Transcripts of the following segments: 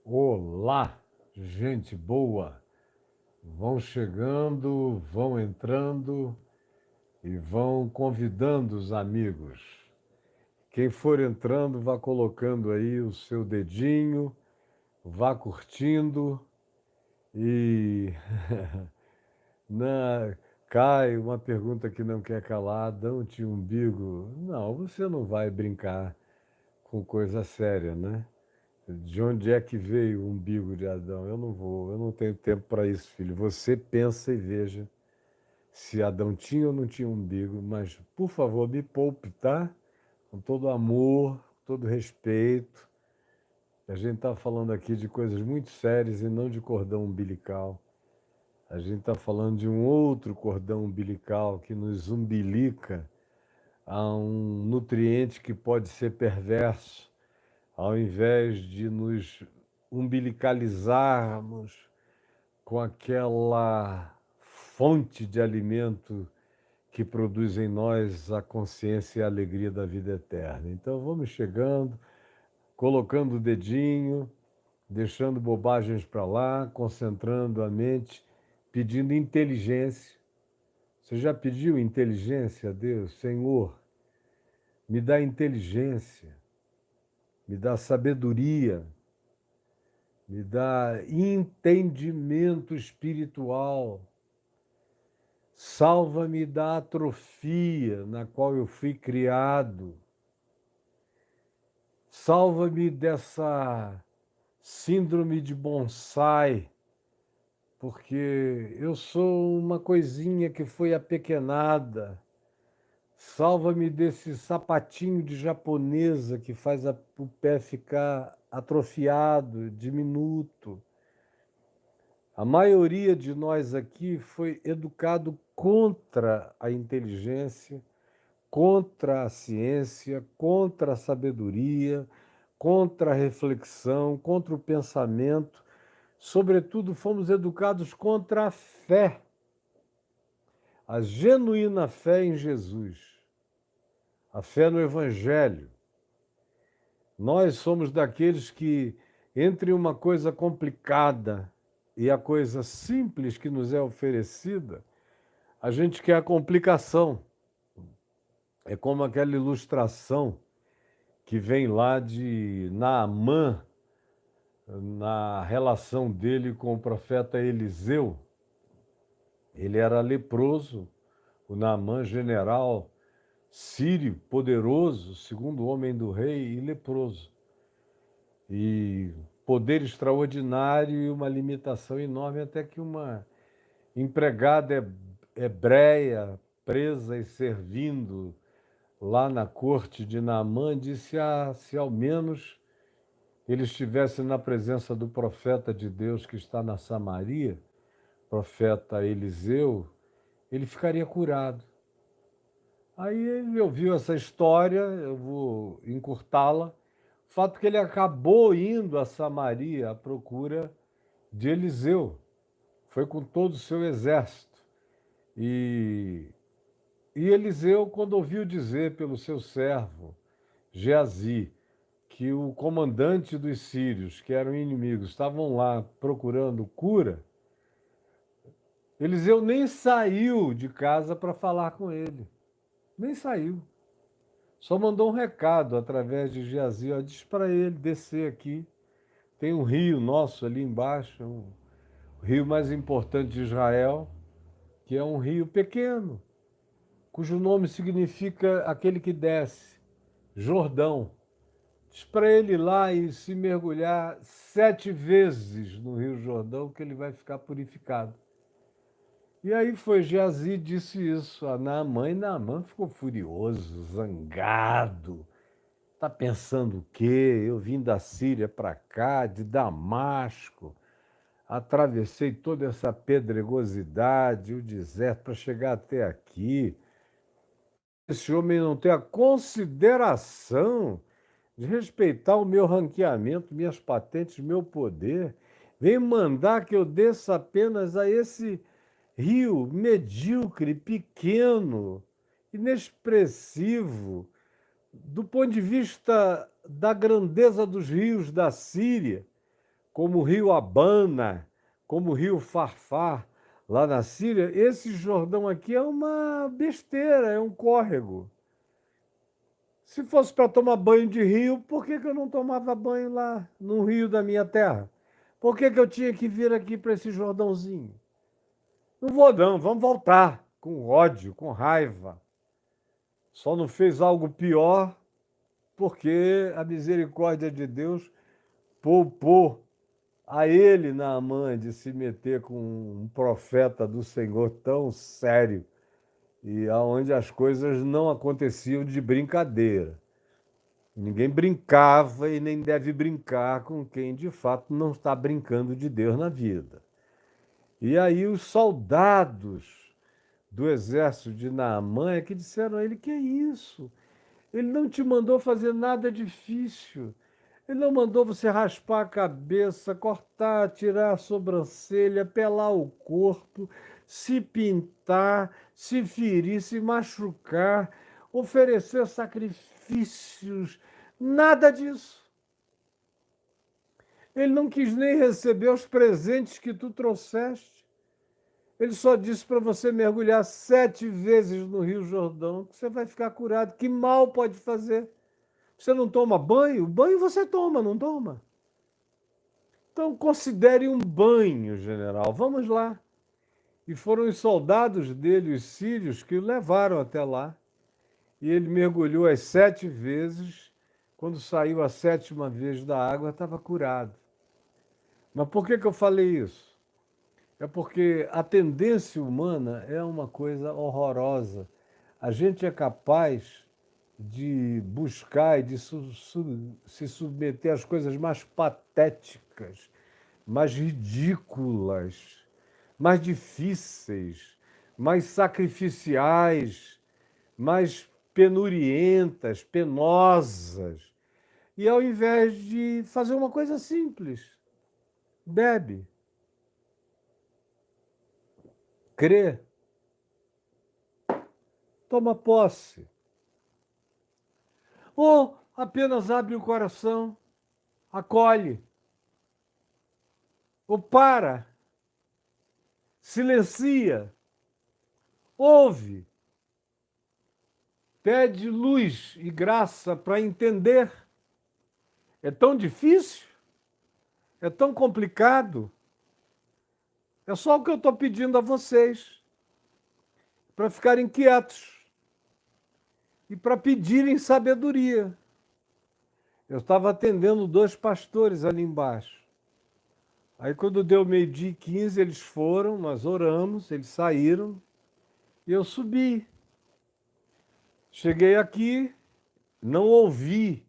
Olá, gente boa! Vão chegando, vão entrando e vão convidando os amigos. Quem for entrando, vá colocando aí o seu dedinho, vá curtindo e na cai uma pergunta que não quer calar, dão-te umbigo. Não, você não vai brincar com coisa séria, né? De onde é que veio o umbigo de Adão? Eu não tenho tempo para isso, filho. Você pensa e veja se Adão tinha ou não tinha umbigo, mas, por favor, me poupe, tá? Com todo amor, todo respeito. A gente está falando aqui de coisas muito sérias e não de cordão umbilical. A gente está falando de um outro cordão umbilical que nos umbilica a um nutriente que pode ser perverso, ao invés de nos umbilicalizarmos com aquela fonte de alimento que produz em nós a consciência e a alegria da vida eterna. Então vamos chegando, colocando o dedinho, deixando bobagens para lá, concentrando a mente, pedindo inteligência. Você já pediu inteligência a Deus? Senhor, me dá inteligência, me dá sabedoria, me dá entendimento espiritual. Salva-me da atrofia na qual eu fui criado. Salva-me dessa síndrome de bonsai, porque eu sou uma coisinha que foi apequenada. Salva-me desse sapatinho de japonesa que faz o pé ficar atrofiado, diminuto. A maioria de nós aqui foi educado contra a inteligência, contra a ciência, contra a sabedoria, contra a reflexão, contra o pensamento. Sobretudo, fomos educados contra a fé, a genuína fé em Jesus, a fé no Evangelho. Nós somos daqueles que, entre uma coisa complicada e a coisa simples que nos é oferecida, a gente quer a complicação. É como aquela ilustração que vem lá de Naamã, na relação dele com o profeta Eliseu. Ele era leproso, o Naamã, general sírio, poderoso, segundo homem do rei, e leproso. E poder extraordinário e uma limitação enorme, até que uma empregada hebreia, presa e servindo lá na corte de Naamã, disse: se ao menos ele estivesse na presença do profeta de Deus que está na Samaria, profeta Eliseu, ele ficaria curado. Aí ele ouviu essa história, eu vou encurtá-la, o fato que ele acabou indo a Samaria à procura de Eliseu, foi com todo o seu exército. E Eliseu, quando ouviu dizer pelo seu servo, Geazi, que o comandante dos sírios, que eram inimigos, estavam lá procurando cura, Eliseu nem saiu de casa para falar com ele. Nem saiu. Só mandou um recado através de Geazi, ó, diz para ele descer aqui. Tem um rio nosso ali embaixo, o rio mais importante de Israel, que é um rio pequeno, cujo nome significa aquele que desce, Jordão. Diz para ele ir lá e se mergulhar 7 vezes no Rio Jordão, que ele vai ficar purificado. E aí foi Geazi e disse isso a Naamã, e Naamã ficou furioso, zangado. Está pensando o quê? Eu vim da Síria para cá, de Damasco, atravessei toda essa pedregosidade, o deserto, para chegar até aqui. Esse homem não tem a consideração de respeitar o meu ranqueamento, minhas patentes, meu poder. Vem mandar que eu desça apenas a esse rio medíocre, pequeno, inexpressivo, do ponto de vista da grandeza dos rios da Síria, como o rio Abana, como o rio Farfar, lá na Síria, esse Jordão aqui é uma besteira, é um córrego. Se fosse para tomar banho de rio, por que que eu não tomava banho lá no rio da minha terra? Por que que eu tinha que vir aqui para esse Jordãozinho? Não vou não, vamos voltar com ódio, com raiva. Só não fez algo pior porque a misericórdia de Deus poupou a ele, Naamã, de se meter com um profeta do Senhor tão sério e aonde as coisas não aconteciam de brincadeira. Ninguém brincava e nem deve brincar com quem de fato não está brincando de Deus na vida. E aí os soldados do exército de Naamã é que disseram a ele: que é isso? Ele não te mandou fazer nada difícil. Ele não mandou você raspar a cabeça, cortar, tirar a sobrancelha, pelar o corpo, se pintar, se ferir, se machucar, oferecer sacrifícios. Nada disso. Ele não quis nem receber os presentes que tu trouxeste. Ele só disse para você mergulhar 7 vezes no Rio Jordão, que você vai ficar curado. Que mal pode fazer? Você não toma banho? Banho você toma, não toma? Então considere um banho, general. Vamos lá. E foram os soldados dele, os sírios, que o levaram até lá. E ele mergulhou as 7 vezes. Quando saiu a 7ª vez da água, estava curado. Mas por que que eu falei isso? É porque a tendência humana é uma coisa horrorosa. A gente é capaz de buscar e de se submeter às coisas mais patéticas, mais ridículas, mais difíceis, mais sacrificiais, mais penurientas, penosas. E ao invés de fazer uma coisa simples, bebe, crê, toma posse. Ou apenas abre o coração, acolhe, ou para, silencia, ouve, pede luz e graça para entender. É tão difícil? É tão complicado? É só o que eu estou pedindo a vocês, para ficarem quietos e para pedirem sabedoria. Eu estava atendendo 2 pastores ali embaixo. Aí, quando deu 12h15, eles foram, nós oramos, eles saíram e eu subi. Cheguei aqui, não ouvi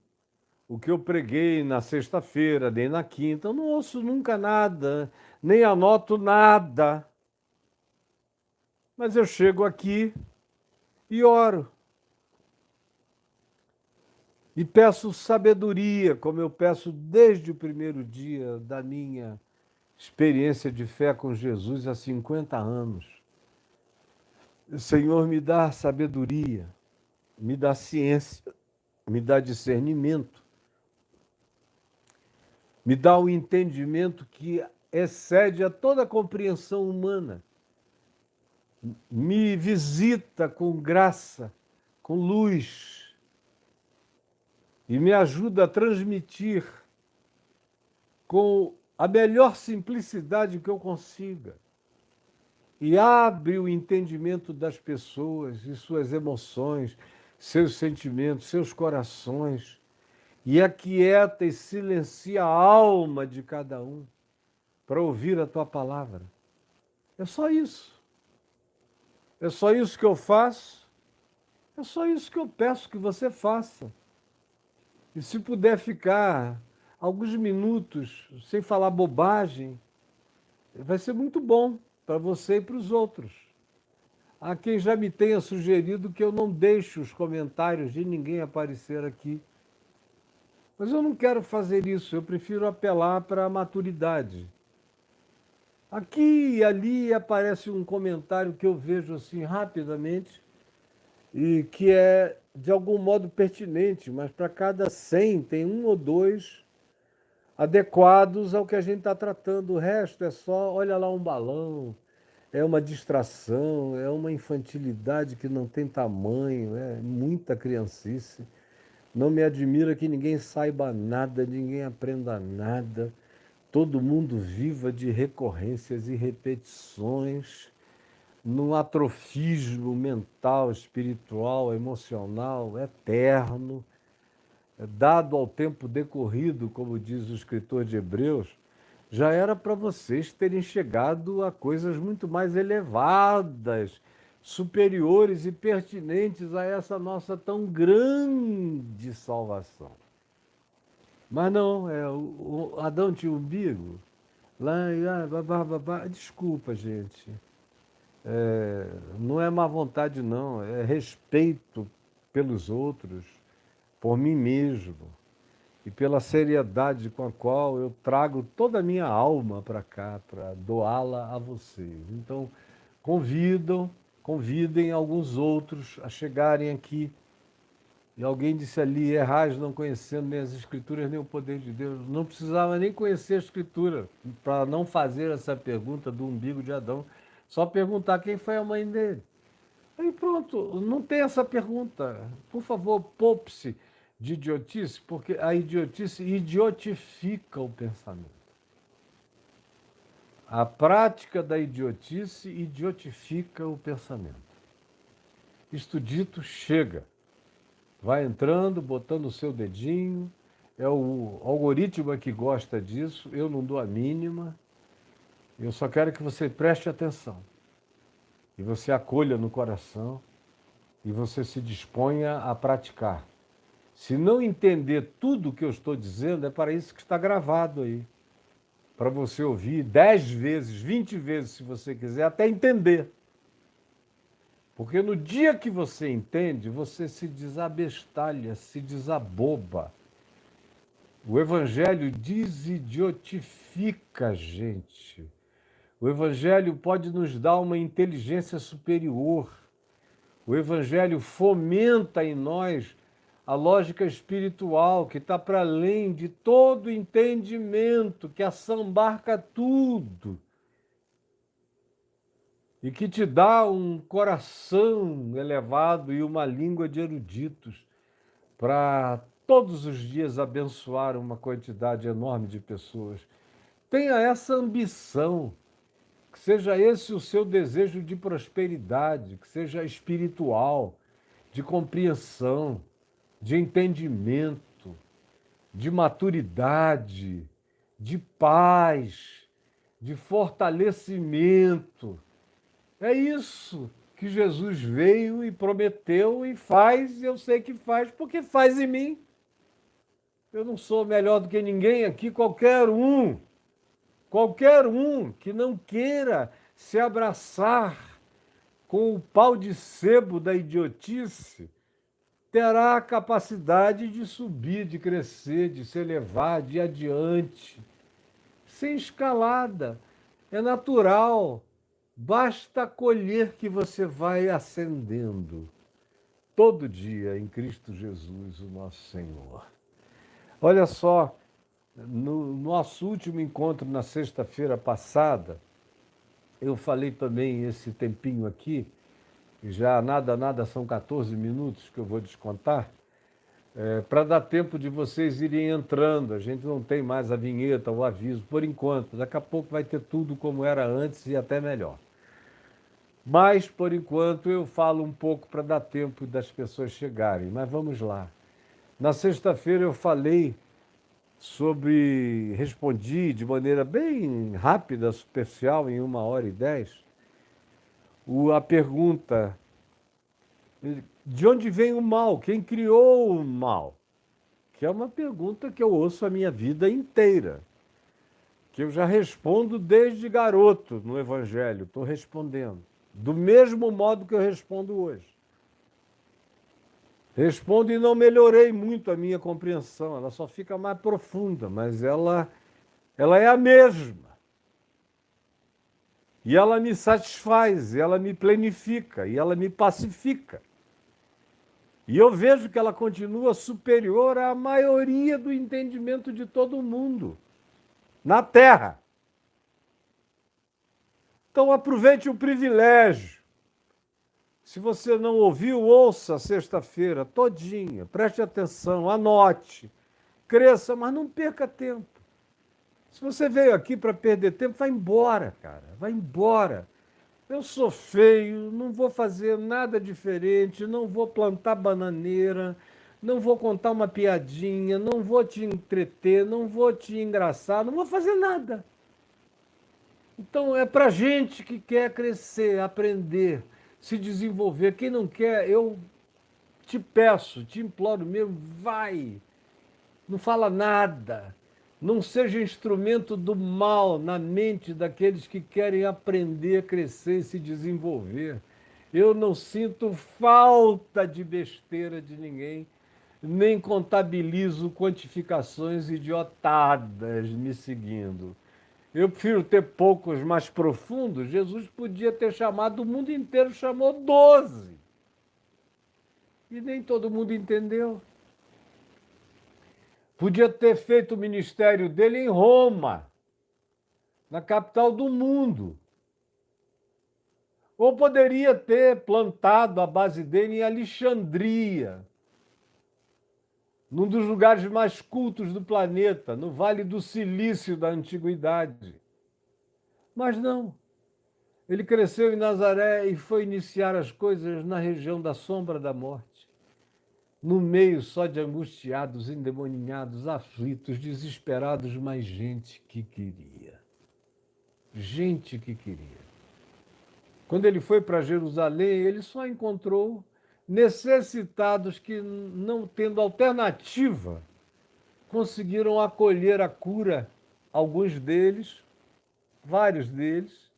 o que eu preguei na sexta-feira, nem na quinta. Eu não ouço nunca nada, nem anoto nada. Mas eu chego aqui e oro. E peço sabedoria, como eu peço desde o primeiro dia da minha experiência de fé com Jesus há 50 anos. Senhor, me dá sabedoria, me dá ciência, me dá discernimento, me dá o entendimento que excede a toda a compreensão humana. Me visita com graça, com luz, e me ajuda a transmitir com a melhor simplicidade que eu consiga. E abre o entendimento das pessoas e suas emoções, seus sentimentos, seus corações, e aquieta e silencia a alma de cada um para ouvir a tua palavra. É só isso. É só isso que eu faço. É só isso que eu peço que você faça. E se puder ficar alguns minutos sem falar bobagem, vai ser muito bom para você e para os outros. Há quem já me tenha sugerido que eu não deixe os comentários de ninguém aparecer aqui. Mas eu não quero fazer isso, eu prefiro apelar para a maturidade. Aqui e ali aparece um comentário que eu vejo assim rapidamente e que é de algum modo pertinente, mas para cada 100 tem um ou dois adequados ao que a gente está tratando. O resto é só, olha lá um balão, é uma distração, é uma infantilidade que não tem tamanho, é muita criancice. Não me admira que ninguém saiba nada, ninguém aprenda nada, todo mundo viva de recorrências e repetições, num atrofismo mental, espiritual, emocional, eterno, dado ao tempo decorrido, como diz o escritor de Hebreus. Já era para vocês terem chegado a coisas muito mais elevadas, superiores e pertinentes a essa nossa tão grande salvação. Mas não, o Adão tinha umbigo. Desculpa, gente. Não é má vontade, não. É respeito pelos outros, por mim mesmo e pela seriedade com a qual eu trago toda a minha alma para cá, para doá-la a vocês. Então, convidem alguns outros a chegarem aqui. E alguém disse ali, errais não conhecendo nem as Escrituras, nem o poder de Deus. Não precisava nem conhecer a Escritura para não fazer essa pergunta do umbigo de Adão. Só perguntar quem foi a mãe dele. Aí pronto, não tem essa pergunta. Por favor, poupe-se de idiotice, porque a idiotice idiotifica o pensamento. A prática da idiotice idiotifica o pensamento. Isto dito, chega. Vai entrando, botando o seu dedinho. É o algoritmo que gosta disso, eu não dou a mínima. Eu só quero que você preste atenção. E você acolha no coração e você se disponha a praticar. Se não entender tudo o que eu estou dizendo, é para isso que está gravado aí. Para você ouvir 10 vezes, 20 vezes, se você quiser, até entender. Porque no dia que você entende, você se desabestalha, se desaboba. O Evangelho desidiotifica a gente. O Evangelho pode nos dar uma inteligência superior. O Evangelho fomenta em nós a lógica espiritual que está para além de todo entendimento, que assambarca tudo e que te dá um coração elevado e uma língua de eruditos para todos os dias abençoar uma quantidade enorme de pessoas. Tenha essa ambição, que seja esse o seu desejo de prosperidade, que seja espiritual, de compreensão, de entendimento, de maturidade, de paz, de fortalecimento. É isso que Jesus veio e prometeu e faz, e eu sei que faz, porque faz em mim. Eu não sou melhor do que ninguém aqui, qualquer um que não queira se abraçar com o pau de sebo da idiotice, terá a capacidade de subir, de crescer, de se elevar, de ir adiante, sem escalada. É natural. Basta acolher que você vai ascendendo todo dia em Cristo Jesus, o nosso Senhor. Olha só, no nosso último encontro na sexta-feira passada, eu falei também esse tempinho aqui, já nada são 14 minutos que eu vou descontar, para dar tempo de vocês irem entrando. A gente não tem mais a vinheta, o aviso, por enquanto. Daqui a pouco vai ter tudo como era antes e até melhor. Mas, por enquanto, eu falo um pouco para dar tempo das pessoas chegarem. Mas vamos lá. Na sexta-feira eu falei respondi de maneira bem rápida, superficial, em 1h10, a pergunta: de onde vem o mal? Quem criou o mal? Que é uma pergunta que eu ouço a minha vida inteira, que eu já respondo desde garoto no Evangelho, estou respondendo, do mesmo modo que eu respondo hoje. Respondo e não melhorei muito a minha compreensão, ela só fica mais profunda, mas ela é a mesma. E ela me satisfaz, e ela me plenifica, e ela me pacifica. E eu vejo que ela continua superior à maioria do entendimento de todo mundo. na terra. Então aproveite o privilégio. Se você não ouviu, ouça sexta-feira todinha, preste atenção, anote, cresça, mas não perca tempo. Se você veio aqui para perder tempo, vai embora, cara, vai embora. Eu sou feio, não vou fazer nada diferente, não vou plantar bananeira, não vou contar uma piadinha, não vou te entreter, não vou te engraçar, não vou fazer nada. Então é para gente que quer crescer, aprender, se desenvolver. Quem não quer, eu te peço, te imploro mesmo, vai. Não fala nada. Não seja instrumento do mal na mente daqueles que querem aprender, crescer e se desenvolver. Eu não sinto falta de besteira de ninguém, nem contabilizo quantificações idiotadas me seguindo. Eu prefiro ter poucos mais profundos. Jesus podia ter chamado o mundo inteiro, chamou 12. E nem todo mundo entendeu. Podia ter feito o ministério dele em Roma, na capital do mundo. Ou poderia ter plantado a base dele em Alexandria, num dos lugares mais cultos do planeta, no Vale do Silício da Antiguidade. Mas não. Ele cresceu em Nazaré e foi iniciar as coisas na região da sombra da morte, no meio só de angustiados, endemoninhados, aflitos, desesperados, mas gente que queria. Gente que queria. Quando ele foi para Jerusalém, ele só encontrou necessitados que, não tendo alternativa, conseguiram acolher a cura, alguns deles, vários deles,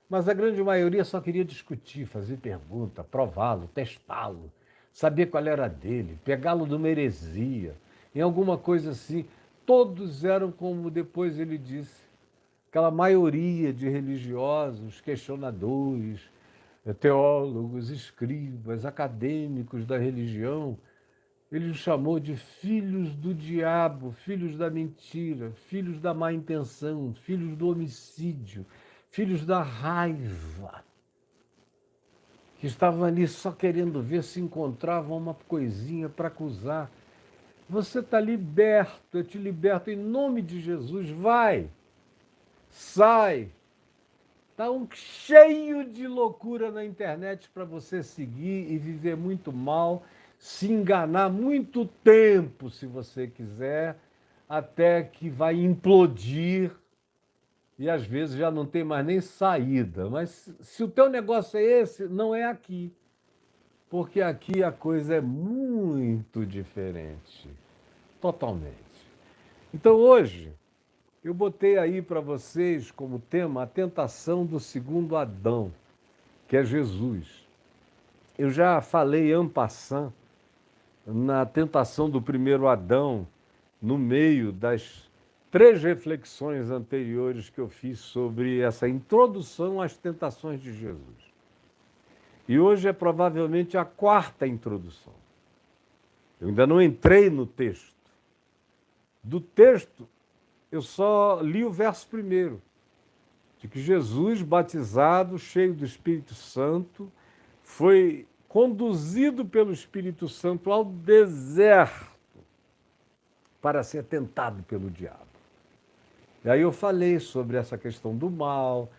mas a grande maioria só queria discutir, fazer pergunta, prová-lo, testá-lo, saber qual era a dele, pegá-lo de uma heresia, em alguma coisa assim. Todos eram, como depois ele disse, aquela maioria de religiosos, questionadores, teólogos, escribas, acadêmicos da religião. Ele os chamou de filhos do diabo, filhos da mentira, filhos da má intenção, filhos do homicídio, filhos da raiva, que estavam ali só querendo ver se encontravam uma coisinha para acusar. Você está liberto, eu te liberto em nome de Jesus, vai, sai. Está cheio de loucura na internet para você seguir e viver muito mal, se enganar muito tempo, se você quiser, até que vai implodir e às vezes já não tem mais nem saída. Mas se o teu negócio é esse, não é aqui, porque aqui a coisa é muito diferente, totalmente. Então hoje eu botei aí para vocês como tema a tentação do segundo Adão, que é Jesus. Eu já falei en passant na tentação do primeiro Adão, no meio das 3 reflexões anteriores que eu fiz sobre essa introdução às tentações de Jesus. E hoje é provavelmente a 4ª introdução. Eu ainda não entrei no texto. Do texto, eu só li o verso 1, de que Jesus, batizado, cheio do Espírito Santo, foi conduzido pelo Espírito Santo ao deserto para ser tentado pelo diabo. E aí eu falei sobre essa questão do mal,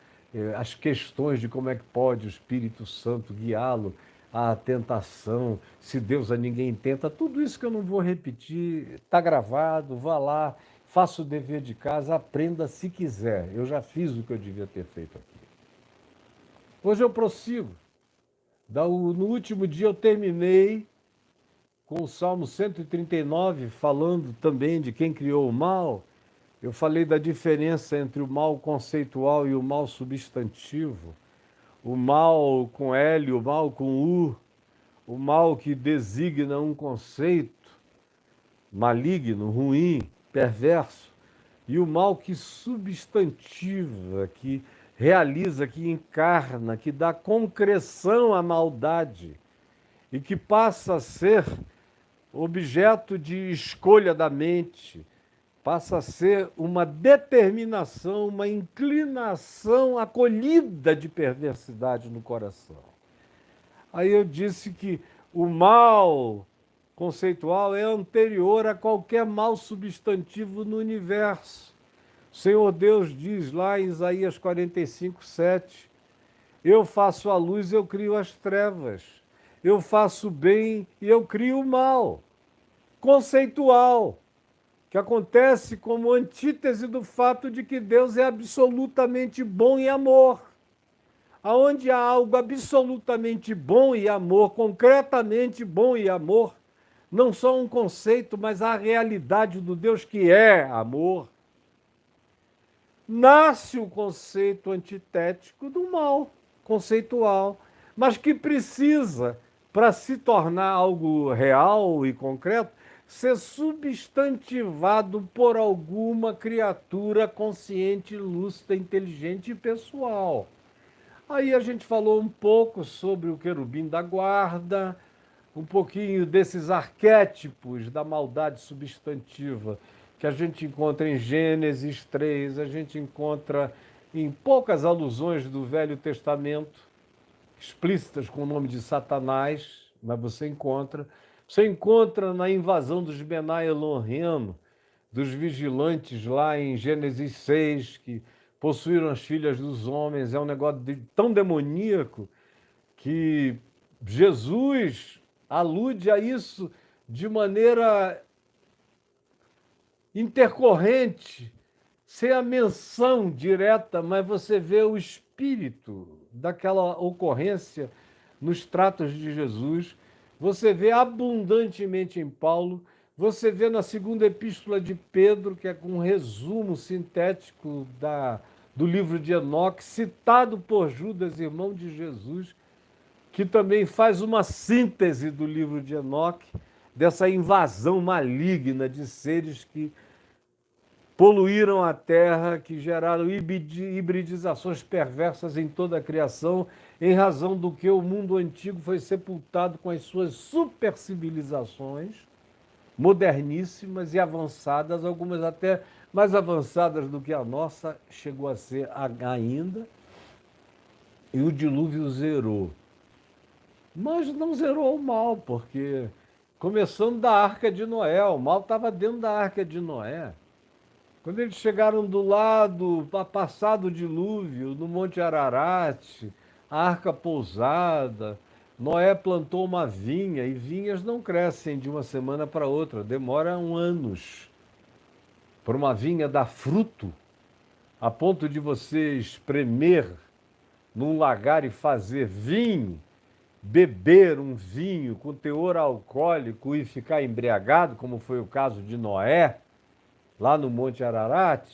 as questões de como é que pode o Espírito Santo guiá-lo à tentação, se Deus a ninguém tenta, tudo isso que eu não vou repetir, está gravado, vá lá, faça o dever de casa, aprenda se quiser. Eu já fiz o que eu devia ter feito aqui. Hoje eu prossigo. No último dia eu terminei com o Salmo 139, falando também de quem criou o mal. Eu falei da diferença entre o mal conceitual e o mal substantivo. O mal com L, o mal com U, o mal que designa um conceito maligno, ruim, perverso, e o mal que substantiva, que realiza, que encarna, que dá concreção à maldade e que passa a ser objeto de escolha da mente, passa a ser uma determinação, uma inclinação acolhida de perversidade no coração. Aí eu disse que o mal conceitual é anterior a qualquer mal substantivo no universo. O Senhor Deus diz lá em Isaías 45, 7, eu faço a luz, eu crio as trevas. Eu faço o bem e eu crio o mal. Conceitual, que acontece como antítese do fato de que Deus é absolutamente bom e amor. Aonde há algo absolutamente bom e amor, concretamente bom e amor, não só um conceito, mas a realidade do Deus que é amor, nasce o conceito antitético do mal conceitual, mas que precisa, para se tornar algo real e concreto, ser substantivado por alguma criatura consciente, lúcida, inteligente e pessoal. Aí a gente falou um pouco sobre o querubim da guarda, um pouquinho desses arquétipos da maldade substantiva que a gente encontra em Gênesis 3, a gente encontra em poucas alusões do Velho Testamento, explícitas com o nome de Satanás, mas você encontra. Você encontra na invasão dos Benai Elohim, dos vigilantes lá em Gênesis 6, que possuíram as filhas dos homens. É um negócio tão demoníaco que Jesus alude a isso de maneira intercorrente, sem a menção direta, mas você vê o espírito daquela ocorrência nos tratos de Jesus, você vê abundantemente em Paulo, você vê na segunda epístola de Pedro, que é um resumo sintético do livro de Enoque, citado por Judas, irmão de Jesus, que também faz uma síntese do livro de Enoque, dessa invasão maligna de seres que poluíram a terra, que geraram hibridizações perversas em toda a criação, em razão do que o mundo antigo foi sepultado com as suas supercivilizações, moderníssimas e avançadas, algumas até mais avançadas do que a nossa, chegou a ser ainda, e o dilúvio zerou. Mas não zerou o mal, porque começando da Arca de Noé, o mal estava dentro da Arca de Noé. Quando eles chegaram do lado, passado o dilúvio, no Monte Ararat, a arca pousada, Noé plantou uma vinha, e vinhas não crescem de uma semana para outra, demoram anos. Para uma vinha dar fruto, a ponto de você espremer num lagar e fazer vinho, beber um vinho com teor alcoólico e ficar embriagado, como foi o caso de Noé, lá no Monte Ararat,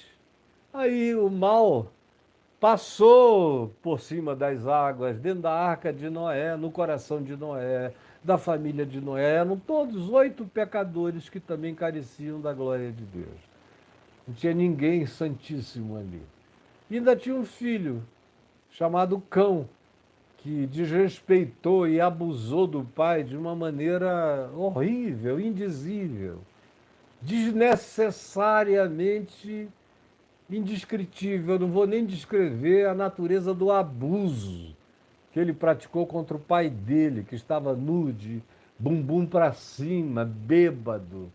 aí o mal passou por cima das águas, dentro da arca de Noé, no coração de Noé, da família de Noé. Eram todos 8 pecadores que também careciam da glória de Deus. Não tinha ninguém santíssimo ali. E ainda tinha um filho, chamado Cão, que desrespeitou e abusou do pai de uma maneira horrível, indizível, desnecessariamente indescritível. Eu não vou nem descrever a natureza do abuso que ele praticou contra o pai dele, que estava nu, de bumbum para cima, bêbado,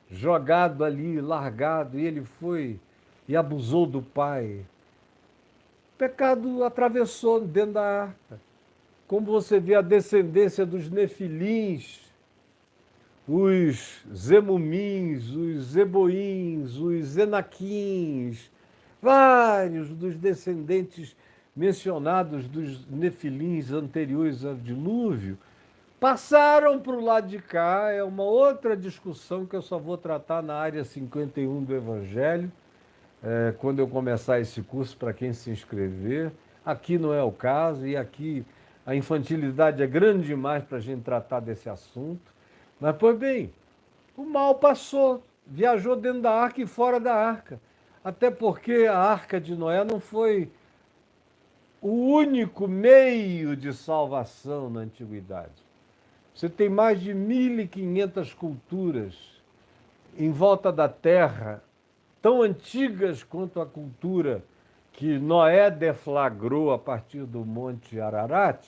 jogado ali, largado, e ele foi e abusou do pai. O pecado atravessou dentro da arca. Como você vê a descendência dos nefilins, os zemumins, os zeboins, os enaquins, vários dos descendentes mencionados dos nefilins anteriores ao dilúvio, passaram para o lado de cá. É uma outra discussão que eu só vou tratar na área 51 do Evangelho, quando eu começar esse curso, para quem se inscrever. Aqui não é o caso, e aqui a infantilidade é grande demais para a gente tratar desse assunto. Mas, pois bem, o mal passou, viajou dentro da arca e fora da arca. Até porque a arca de Noé não foi o único meio de salvação na antiguidade. Você tem mais de 1.500 culturas em volta da Terra tão antigas quanto a cultura que Noé deflagrou a partir do Monte Ararat,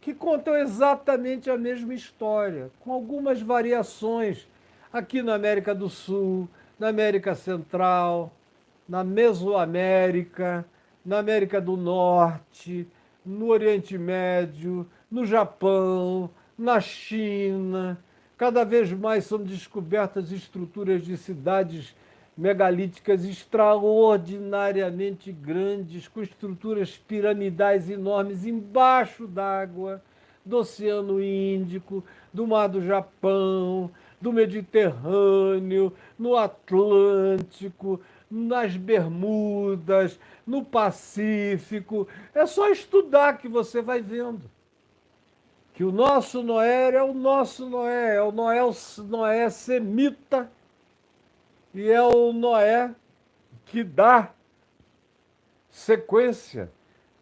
que contam exatamente a mesma história, com algumas variações aqui na América do Sul, na América Central, na Mesoamérica, na América do Norte, no Oriente Médio, no Japão, na China. Cada vez mais são descobertas estruturas de cidades megalíticas extraordinariamente grandes, com estruturas piramidais enormes embaixo d'água, do Oceano Índico, do Mar do Japão, do Mediterrâneo, no Atlântico, nas Bermudas, no Pacífico. É só estudar que você vai vendo que o nosso Noé é o nosso Noé, é o Noé semita, e é o Noé que dá sequência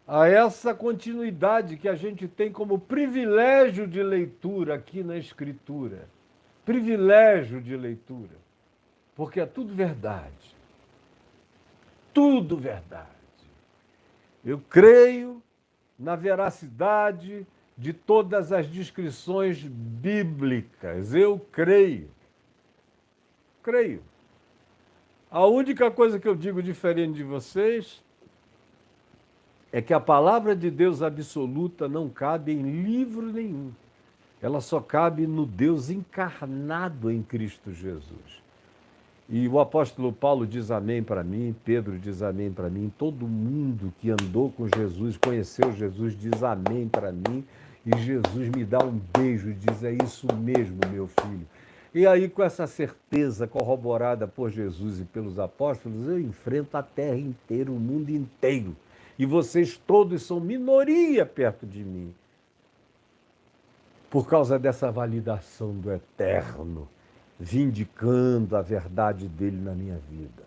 a essa continuidade que a gente tem como privilégio de leitura aqui na Escritura. Privilégio de leitura. Porque é tudo verdade. Tudo verdade. Eu creio na veracidade de todas as descrições bíblicas. Eu creio. Creio. A única coisa que eu digo diferente de vocês é que a palavra de Deus absoluta não cabe em livro nenhum. Ela só cabe no Deus encarnado em Cristo Jesus. E o apóstolo Paulo diz amém para mim, Pedro diz amém para mim, todo mundo que andou com Jesus, conheceu Jesus, diz amém para mim, e Jesus me dá um beijo e diz, é isso mesmo, meu filho. E aí, com essa certeza corroborada por Jesus e pelos apóstolos, eu enfrento a terra inteira, o mundo inteiro. E vocês todos são minoria perto de mim. Por causa dessa validação do eterno, vindicando a verdade dele na minha vida.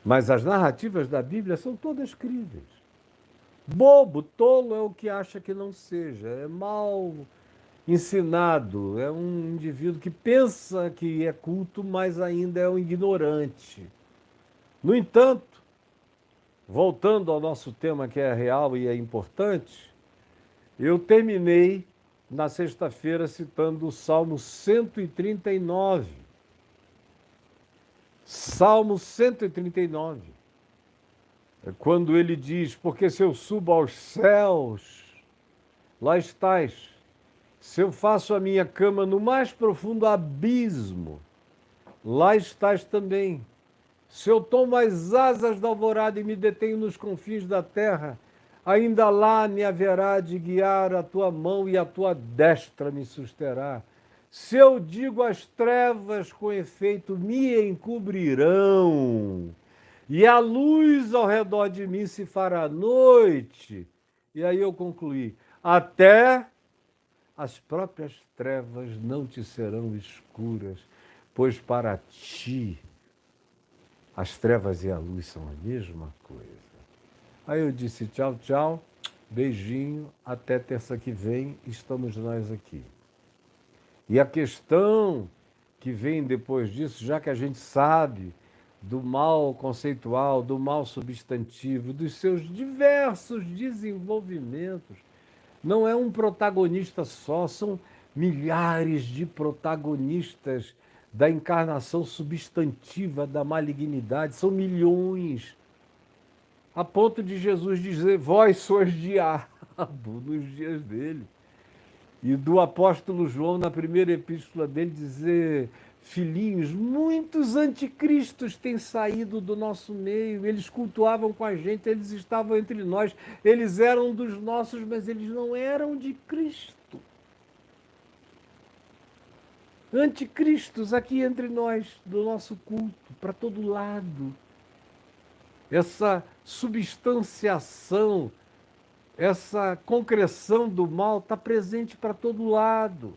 Mas as narrativas da Bíblia são todas críveis. Bobo, tolo é o que acha que não seja, é mal ensinado, é um indivíduo que pensa que é culto, mas ainda é um ignorante. No entanto, voltando ao nosso tema que é real e é importante, eu terminei na sexta-feira citando o Salmo 139. Salmo 139. É quando ele diz, porque se eu subo aos céus, lá estás. Se eu faço a minha cama no mais profundo abismo, lá estás também. Se eu tomo as asas da alvorada e me detenho nos confins da terra, ainda lá me haverá de guiar a tua mão e a tua destra me susterá. Se eu digo às trevas, com efeito me encobrirão, e a luz ao redor de mim se fará noite. E aí eu concluí, até as próprias trevas não te serão escuras, pois para ti as trevas e a luz são a mesma coisa. Aí eu disse tchau, tchau, beijinho, até terça que vem, estamos nós aqui. E a questão que vem depois disso, já que a gente sabe do mal conceitual, do mal substantivo, dos seus diversos desenvolvimentos, não é um protagonista só, são milhares de protagonistas da encarnação substantiva da malignidade, são milhões, a ponto de Jesus dizer, vós sois diabo, nos dias dele. E do apóstolo João, na primeira epístola dele, dizer, filhinhos, muitos anticristos têm saído do nosso meio, eles cultuavam com a gente, eles estavam entre nós, eles eram dos nossos, mas eles não eram de Cristo. Anticristos aqui entre nós, do nosso culto, para todo lado. Essa substanciação, essa concreção do mal está presente para todo lado.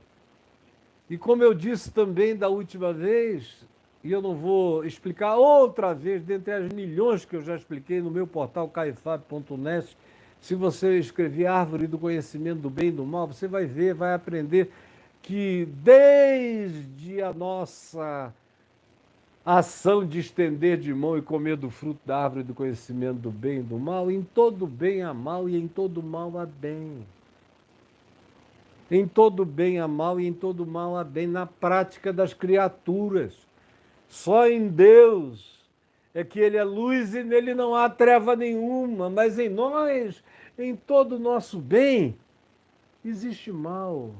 E como eu disse também da última vez, e eu não vou explicar outra vez, dentre as milhões que eu já expliquei no meu portal caifab.net, se você escrever Árvore do Conhecimento do Bem e do Mal, você vai ver, vai aprender que desde a nossa a ação de estender de mão e comer do fruto da árvore do conhecimento do bem e do mal. Em todo bem há mal e em todo mal há bem. Em todo bem há mal e em todo mal há bem, na prática das criaturas. Só em Deus é que Ele é luz e nele não há treva nenhuma, mas em nós, em todo o nosso bem, existe mal.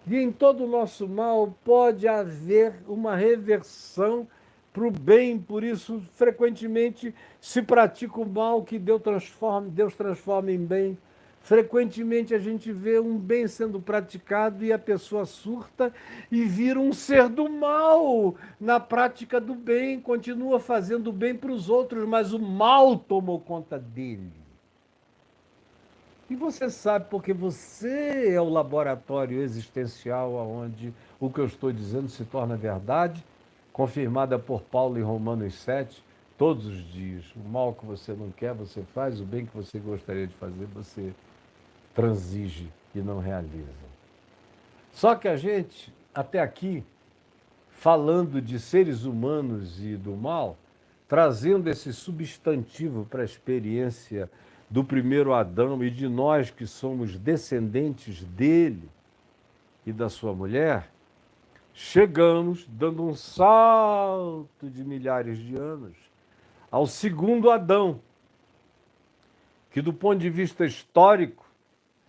E em todo o nosso mal pode haver uma reversão para o bem, por isso, frequentemente, se pratica o mal que Deus transforma em bem. Frequentemente a gente vê um bem sendo praticado e a pessoa surta e vira um ser do mal na prática do bem, continua fazendo bem para os outros, mas o mal tomou conta dele. E você sabe porque você é o laboratório existencial onde o que eu estou dizendo se torna verdade, confirmada por Paulo em Romanos 7, todos os dias. O mal que você não quer, você faz, o bem que você gostaria de fazer, você transige e não realiza. Só que a gente, até aqui, falando de seres humanos e do mal, trazendo esse substantivo para a experiência do primeiro Adão e de nós que somos descendentes dele e da sua mulher, chegamos, dando um salto de milhares de anos, ao segundo Adão, que do ponto de vista histórico,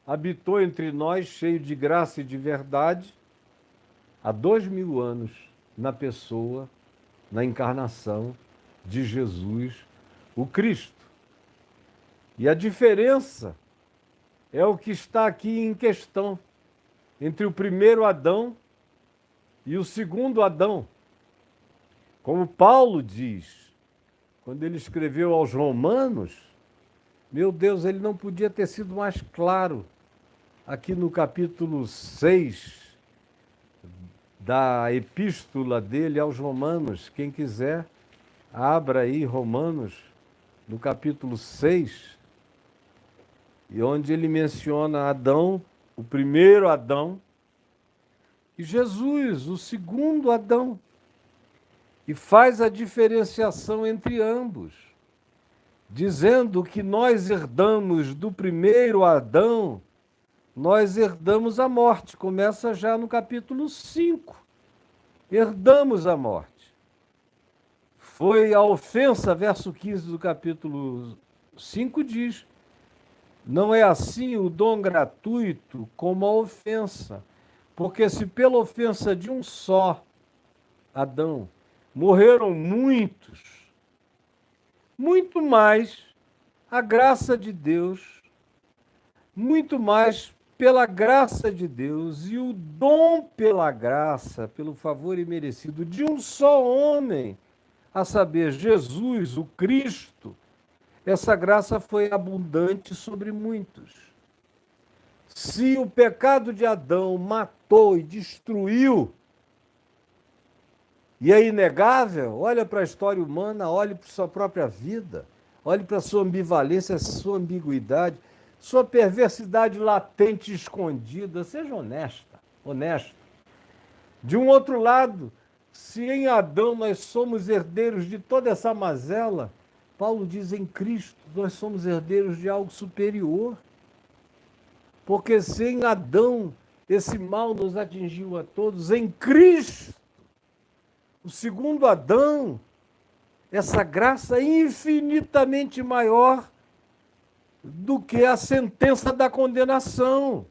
habitou entre nós cheio de graça e de verdade há 2000 anos, na pessoa, na encarnação de Jesus, o Cristo. E a diferença é o que está aqui em questão entre o primeiro Adão e o segundo Adão. Como Paulo diz, quando ele escreveu aos Romanos, meu Deus, ele não podia ter sido mais claro. Aqui no capítulo 6 da epístola dele aos Romanos, quem quiser, abra aí Romanos, no capítulo 6, e onde ele menciona Adão, o primeiro Adão, e Jesus, o segundo Adão, e faz a diferenciação entre ambos, dizendo que nós herdamos do primeiro Adão, nós herdamos a morte. Começa já no capítulo 5. Herdamos a morte. Foi a ofensa, verso 15 do capítulo 5 diz, não é assim o dom gratuito como a ofensa, porque se pela ofensa de um só, Adão, morreram muitos, muito mais a graça de Deus, muito mais pela graça de Deus e o dom pela graça, pelo favor imerecido de um só homem, a saber, Jesus, o Cristo, essa graça foi abundante sobre muitos. Se o pecado de Adão matou e destruiu, e é inegável, olha para a história humana, olhe para a sua própria vida, olhe para a sua ambivalência, a sua ambiguidade, sua perversidade latente e escondida, seja honesto. De um outro lado, se em Adão nós somos herdeiros de toda essa mazela, Paulo diz em Cristo nós somos herdeiros de algo superior. Porque se em Adão esse mal nos atingiu a todos, em Cristo, o segundo Adão, essa graça infinitamente maior do que a sentença da condenação.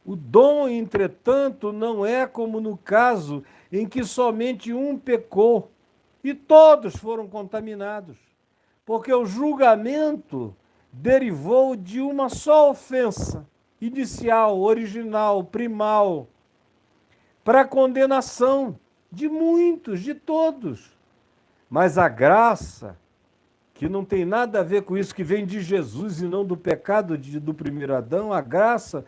O dom, entretanto, não é como no caso em que somente um pecou e todos foram contaminados, porque o julgamento derivou de uma só ofensa inicial, original, primal, para a condenação de muitos, de todos. Mas a graça, que não tem nada a ver com isso, que vem de Jesus e não do pecado do primeiro Adão, a graça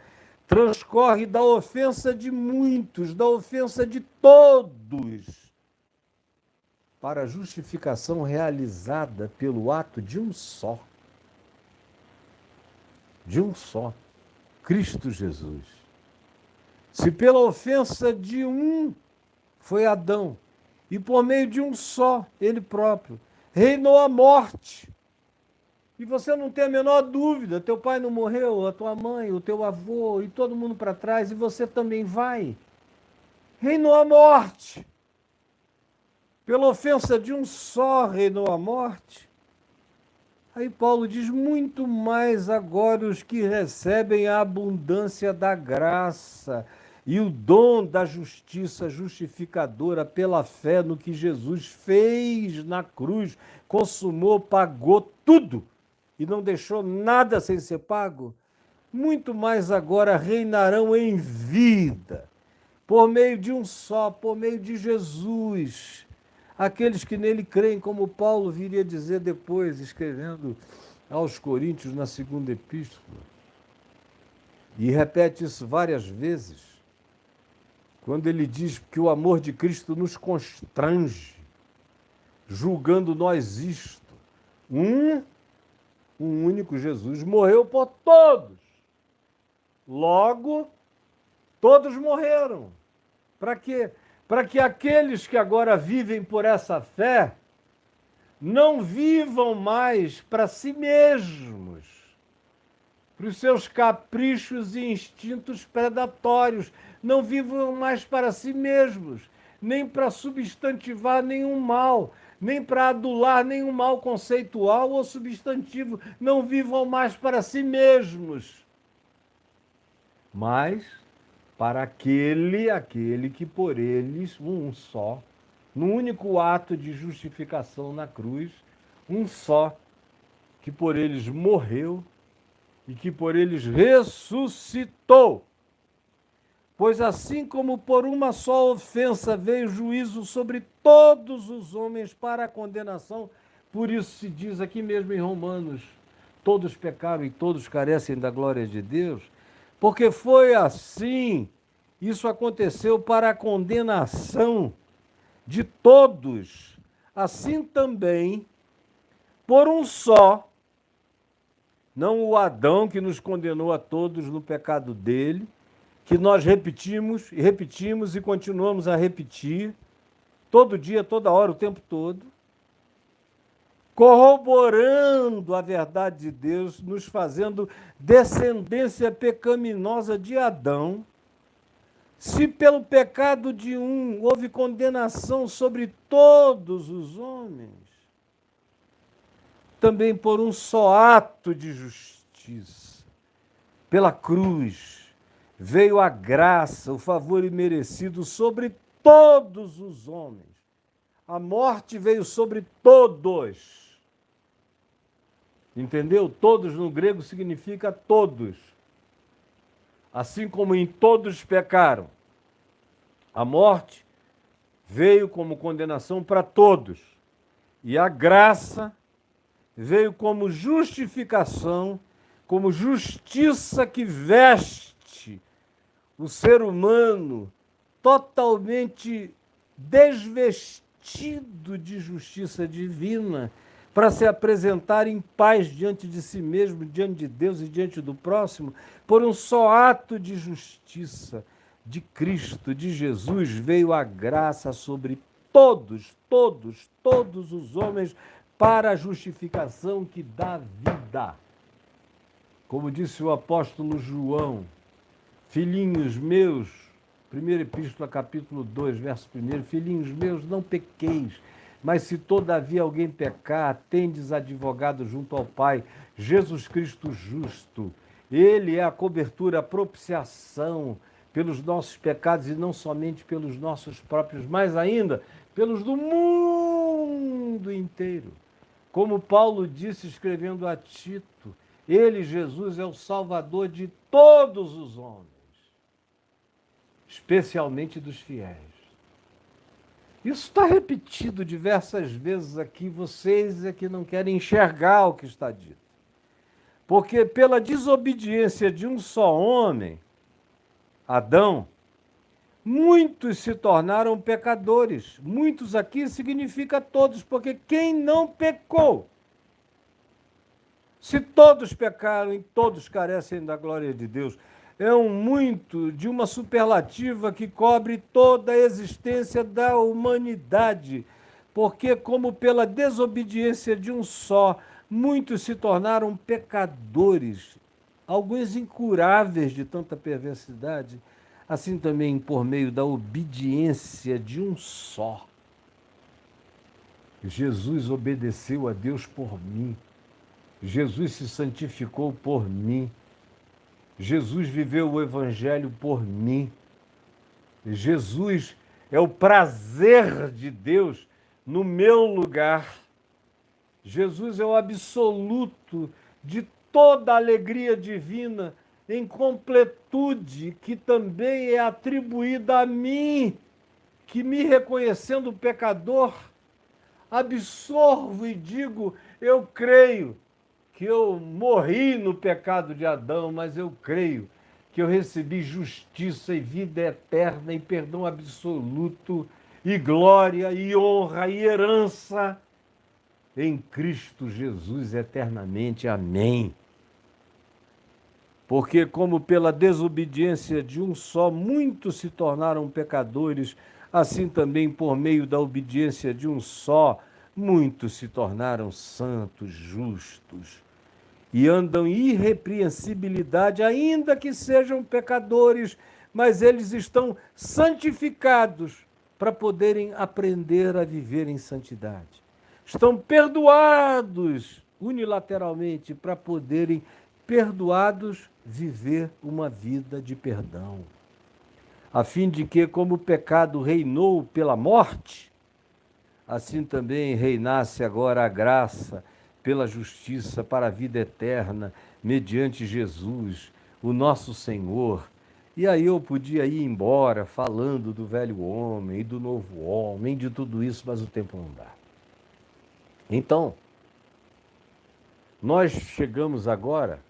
transcorre da ofensa de muitos, da ofensa de todos, para a justificação realizada pelo ato de um só, Cristo Jesus. Se pela ofensa de um foi Adão, e por meio de um só, ele próprio, reinou a morte. E você não tem a menor dúvida, teu pai não morreu, a tua mãe, o teu avô e todo mundo para trás, e você também vai. Reinou a morte. Pela ofensa de um só reinou a morte. Aí Paulo diz: muito mais agora os que recebem a abundância da graça e o dom da justiça justificadora pela fé no que Jesus fez na cruz, consumou, pagou tudo e não deixou nada sem ser pago. Muito mais agora reinarão em vida, por meio de um só, por meio de Jesus, aqueles que nele creem, como Paulo viria dizer depois, escrevendo aos Coríntios na segunda epístola. E repete isso várias vezes, quando ele diz que o amor de Cristo nos constrange, julgando nós isto. Um único Jesus morreu por todos. Logo, todos morreram. Para quê? Para que aqueles que agora vivem por essa fé não vivam mais para si mesmos, para os seus caprichos e instintos predatórios, não vivam mais para si mesmos, nem para substantivar nenhum mal, nem para adular nenhum mal conceitual ou substantivo, não vivam mais para si mesmos, mas para aquele que por eles, um só, no único ato de justificação na cruz, um só, que por eles morreu e que por eles ressuscitou. Pois assim como por uma só ofensa veio juízo sobre todos os homens para a condenação, por isso se diz aqui mesmo em Romanos, todos pecaram e todos carecem da glória de Deus, porque foi assim, isso aconteceu para a condenação de todos, assim também, por um só, não o Adão que nos condenou a todos no pecado dele, que nós repetimos e continuamos a repetir, todo dia, toda hora, o tempo todo, corroborando a verdade de Deus, nos fazendo descendência pecaminosa de Adão. Se pelo pecado de um houve condenação sobre todos os homens, também por um só ato de justiça, pela cruz, veio a graça, o favor imerecido sobre todos os homens. A morte veio sobre todos. Entendeu? Todos no grego significa todos. Assim como em todos pecaram. A morte veio como condenação para todos. E a graça veio como justificação, como justiça que veste o ser humano totalmente desvestido de justiça divina para se apresentar em paz diante de si mesmo, diante de Deus e diante do próximo, por um só ato de justiça de Cristo, de Jesus, veio a graça sobre todos os homens para a justificação que dá vida. Como disse o apóstolo João, filhinhos meus, primeira epístola, capítulo 2, verso 1, filhinhos meus, não pequeis, mas se todavia alguém pecar, tendes advogado junto ao Pai, Jesus Cristo justo. Ele é a cobertura, a propiciação pelos nossos pecados e não somente pelos nossos próprios, mas ainda pelos do mundo inteiro. Como Paulo disse escrevendo a Tito, ele, Jesus, é o Salvador de todos os homens, especialmente dos fiéis. Isso está repetido diversas vezes aqui, vocês é que não querem enxergar o que está dito. Porque pela desobediência de um só homem, Adão, muitos se tornaram pecadores. Muitos aqui significa todos, porque quem não pecou? Se todos pecaram e todos carecem da glória de Deus, é um muito de uma superlativa que cobre toda a existência da humanidade, porque, como pela desobediência de um só, muitos se tornaram pecadores, alguns incuráveis de tanta perversidade, assim também por meio da obediência de um só. Jesus obedeceu a Deus por mim. Jesus se santificou por mim. Jesus viveu o Evangelho por mim. Jesus é o prazer de Deus no meu lugar. Jesus é o absoluto de toda a alegria divina em completude que também é atribuída a mim, que me reconhecendo pecador, absorvo e digo, eu creio que eu morri no pecado de Adão, mas eu creio que eu recebi justiça e vida eterna e perdão absoluto e glória e honra e herança em Cristo Jesus eternamente. Amém. Porque como pela desobediência de um só muitos se tornaram pecadores, assim também por meio da obediência de um só muitos se tornaram santos, justos e andam em irrepreensibilidade, ainda que sejam pecadores, mas eles estão santificados para poderem aprender a viver em santidade. Estão perdoados unilateralmente para poderem, perdoados, viver uma vida de perdão. A fim de que, como o pecado reinou pela morte, assim também reinasse agora a graça pela justiça para a vida eterna, mediante Jesus, o nosso Senhor. E aí eu podia ir embora falando do velho homem e do novo homem, de tudo isso, mas o tempo não dá. Então, nós chegamos agora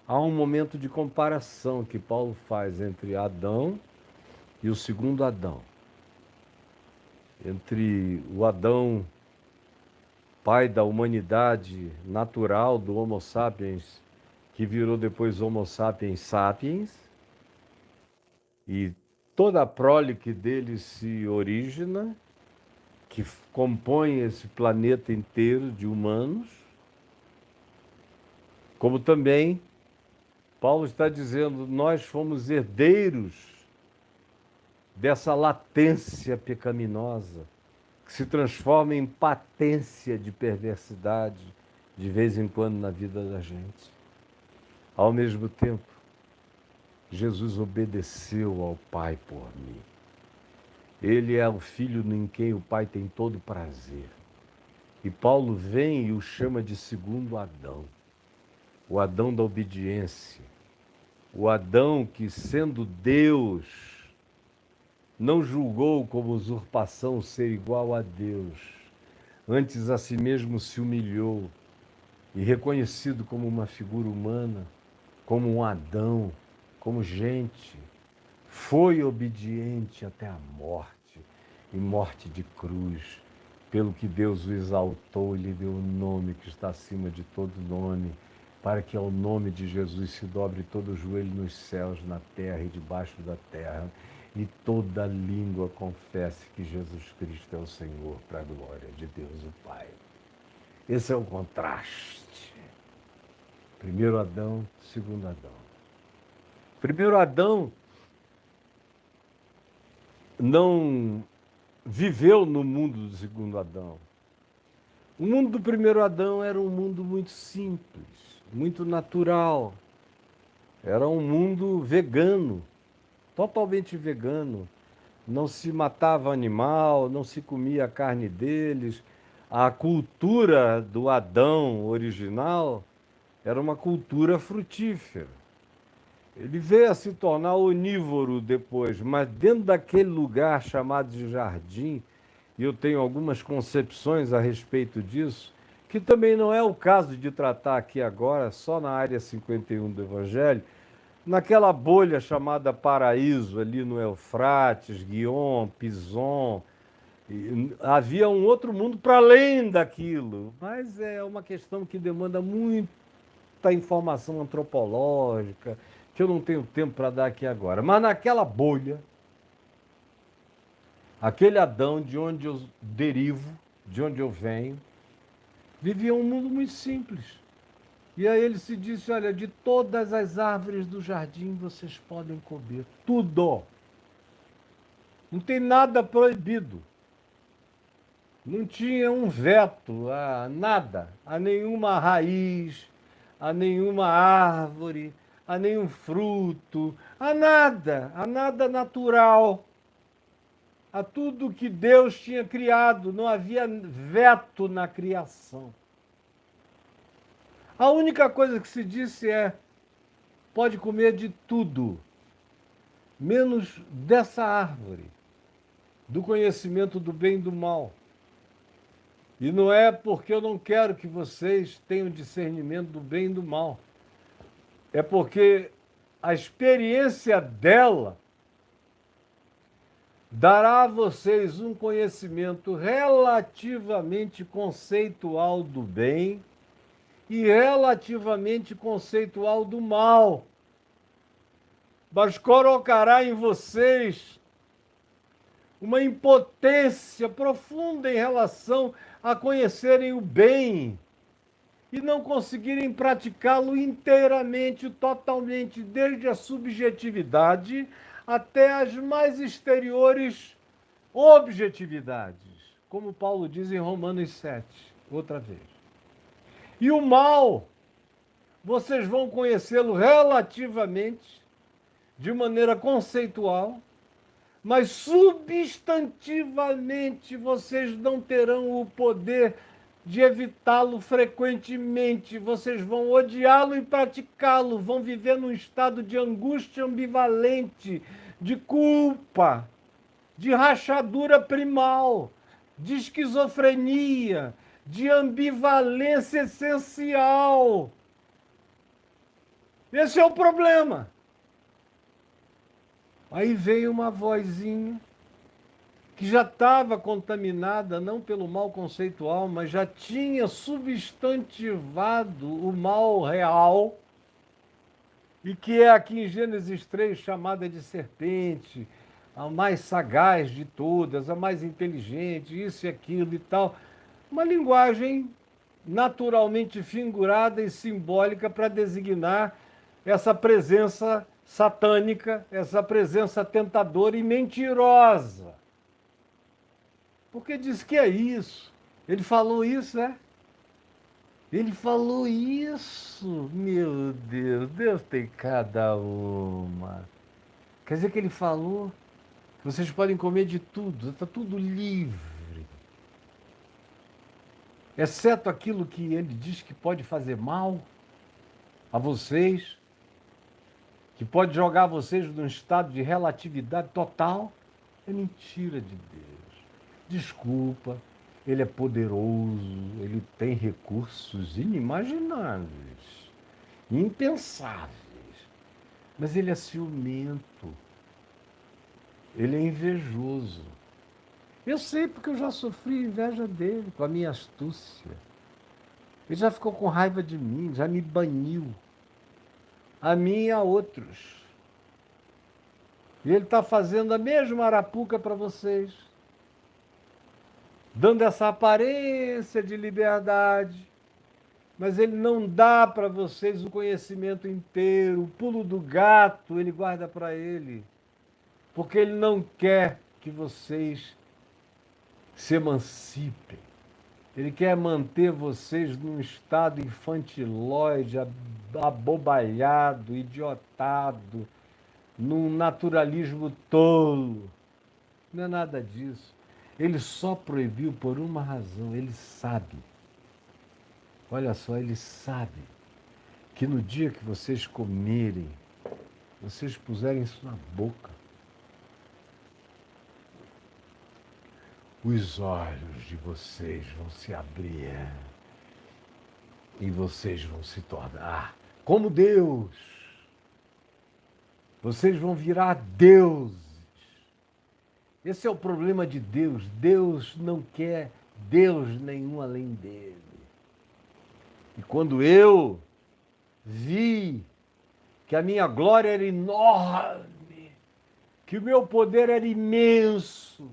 a um momento de comparação que Paulo faz entre Adão e o segundo Adão. Entre o Adão, pai da humanidade natural, do Homo sapiens, que virou depois Homo sapiens sapiens, e toda a prole que dele se origina, que compõe esse planeta inteiro de humanos, como também Paulo está dizendo, nós fomos herdeiros dessa latência pecaminosa, que se transforma em patência de perversidade de vez em quando na vida da gente. Ao mesmo tempo, Jesus obedeceu ao Pai por mim. Ele é o Filho em quem o Pai tem todo prazer. E Paulo vem e o chama de segundo Adão. O Adão da obediência. O Adão que, sendo Deus, não julgou como usurpação ser igual a Deus. Antes a si mesmo se humilhou e, reconhecido como uma figura humana, como um Adão, como gente, foi obediente até a morte, e morte de cruz, pelo que Deus o exaltou e lhe deu um nome que está acima de todo nome, para que ao nome de Jesus se dobre todo o joelho nos céus, na terra e debaixo da terra, e toda língua confesse que Jesus Cristo é o Senhor, para a glória de Deus o Pai. Esse é o contraste. Primeiro Adão, segundo Adão. Primeiro Adão não viveu no mundo do segundo Adão. O mundo do primeiro Adão era um mundo muito simples, muito natural. Era um mundo vegano, totalmente vegano. Não se matava animal, não se comia a carne deles. A cultura do Adão original era uma cultura frutífera. Ele veio a se tornar onívoro depois, mas dentro daquele lugar chamado de jardim, e eu tenho algumas concepções a respeito disso, que também não é o caso de tratar aqui agora, só na área 51 do Evangelho, naquela bolha chamada paraíso, ali no Eufrates, Guion, Pison, havia um outro mundo para além daquilo, mas é uma questão que demanda muita informação antropológica, que eu não tenho tempo para dar aqui agora. Mas naquela bolha, aquele Adão de onde eu derivo, de onde eu venho, vivia um mundo muito simples. E aí ele se disse, olha, de todas as árvores do jardim vocês podem comer. Tudo. Não tem nada proibido. Não tinha um veto a nada, a nenhuma raiz, a nenhuma árvore, a nenhum fruto, a nada natural, a tudo que Deus tinha criado. Não havia veto na criação. A única coisa que se disse é: pode comer de tudo, menos dessa árvore, do conhecimento do bem e do mal. E não é porque eu não quero que vocês tenham discernimento do bem e do mal. É porque a experiência dela dará a vocês um conhecimento relativamente conceitual do bem e relativamente conceitual do mal. Mas colocará em vocês uma impotência profunda em relação a conhecerem o bem e não conseguirem praticá-lo inteiramente, totalmente, desde a subjetividade até as mais exteriores objetividades, como Paulo diz em Romanos 7, outra vez. E o mal, vocês vão conhecê-lo relativamente, de maneira conceitual, mas substantivamente vocês não terão o poder de evitá-lo frequentemente. Vocês vão odiá-lo e praticá-lo, vão viver num estado de angústia ambivalente, de culpa, de rachadura primal, de esquizofrenia, de ambivalência essencial. Esse é o problema. Aí veio uma vozinha que já estava contaminada, não pelo mal conceitual, mas já tinha substantivado o mal real, e que é aqui em Gênesis 3 chamada de serpente, a mais sagaz de todas, a mais inteligente, isso e aquilo e tal. Uma linguagem naturalmente figurada e simbólica para designar essa presença satânica, essa presença tentadora e mentirosa. Porque diz que é isso. Ele falou isso, né? Ele falou isso. Meu Deus, Deus tem cada uma. Quer dizer que ele falou que vocês podem comer de tudo, está tudo livre. Exceto aquilo que ele diz que pode fazer mal a vocês, que pode jogar vocês num estado de relatividade total. É mentira de Deus. Desculpa, ele é poderoso, ele tem recursos inimagináveis, impensáveis, mas ele é ciumento, ele é invejoso. Eu sei porque eu já sofri inveja dele com a minha astúcia. Ele já ficou com raiva de mim, já me baniu, a mim e a outros. E ele está fazendo a mesma arapuca para vocês, dando essa aparência de liberdade, mas ele não dá para vocês o conhecimento inteiro. O pulo do gato ele guarda para ele, porque ele não quer que vocês se emancipem. Ele quer manter vocês num estado infantilóide, abobalhado, idiotado, num naturalismo tolo. Não é nada disso. Ele só proibiu por uma razão. Ele sabe. Olha só, ele sabe que no dia que vocês comerem, vocês puserem isso na boca, os olhos de vocês vão se abrir e vocês vão se tornar como Deus. Vocês vão virar deuses. Esse é o problema de Deus. Deus não quer Deus nenhum além dele. E quando eu vi que a minha glória era enorme, que o meu poder era imenso,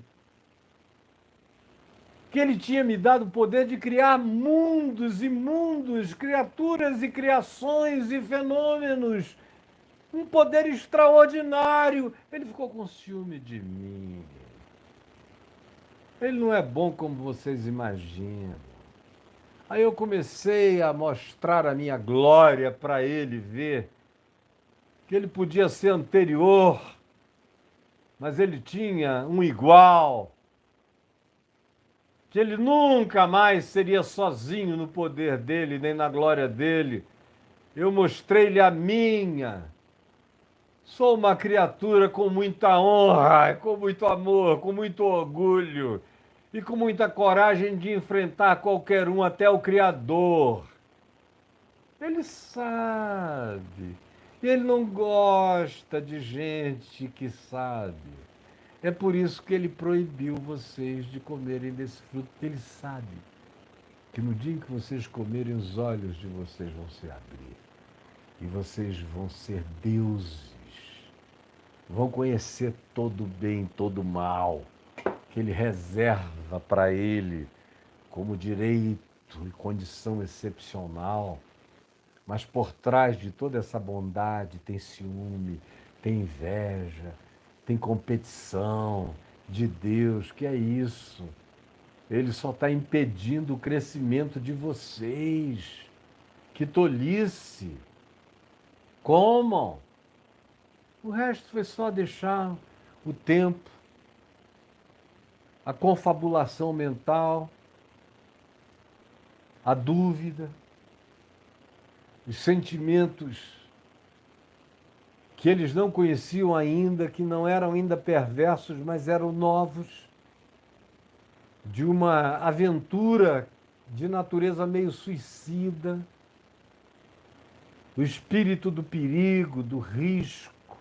que ele tinha me dado o poder de criar mundos e mundos, criaturas e criações e fenômenos, um poder extraordinário. Ele ficou com ciúme de mim. Ele não é bom como vocês imaginam. Aí eu comecei a mostrar a minha glória para ele ver que ele podia ser anterior, mas ele tinha um igual, que ele nunca mais seria sozinho no poder dele, nem na glória dele. Eu mostrei-lhe a minha. Sou uma criatura com muita honra, com muito amor, com muito orgulho e com muita coragem de enfrentar qualquer um, até o Criador. Ele sabe. E ele não gosta de gente que sabe. É por isso que ele proibiu vocês de comerem desse fruto, porque ele sabe que no dia em que vocês comerem, os olhos de vocês vão se abrir e vocês vão ser deuses, vão conhecer todo o bem, todo o mal que ele reserva para ele como direito e condição excepcional. Mas por trás de toda essa bondade tem ciúme, tem inveja, tem competição de Deus. Que é isso? Ele só está impedindo o crescimento de vocês. Que tolice! Comam! O resto foi só deixar o tempo, a confabulação mental, a dúvida, os sentimentos que eles não conheciam ainda, que não eram ainda perversos, mas eram novos, de uma aventura de natureza meio suicida, o espírito do perigo, do risco,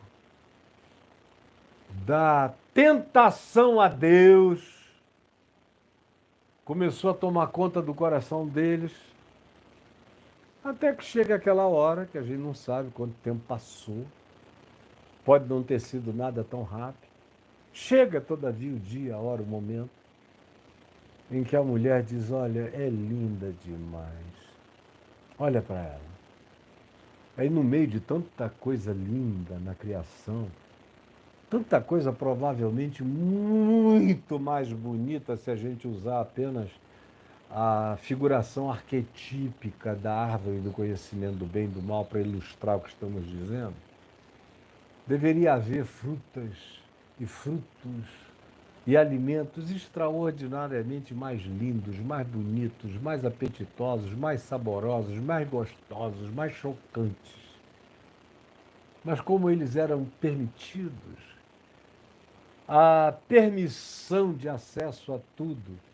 da tentação a Deus, começou a tomar conta do coração deles, até que chega aquela hora, que a gente não sabe quanto tempo passou, pode não ter sido nada tão rápido. Chega, todavia, o dia, a hora, o momento, em que a mulher diz: olha, é linda demais, olha para ela. Aí, no meio de tanta coisa linda na criação, tanta coisa provavelmente muito mais bonita, se a gente usar apenas a figuração arquetípica da árvore do conhecimento do bem e do mal para ilustrar o que estamos dizendo, deveria haver frutas e frutos e alimentos extraordinariamente mais lindos, mais bonitos, mais apetitosos, mais saborosos, mais gostosos, mais chocantes. Mas como eles eram permitidos, a permissão de acesso a tudo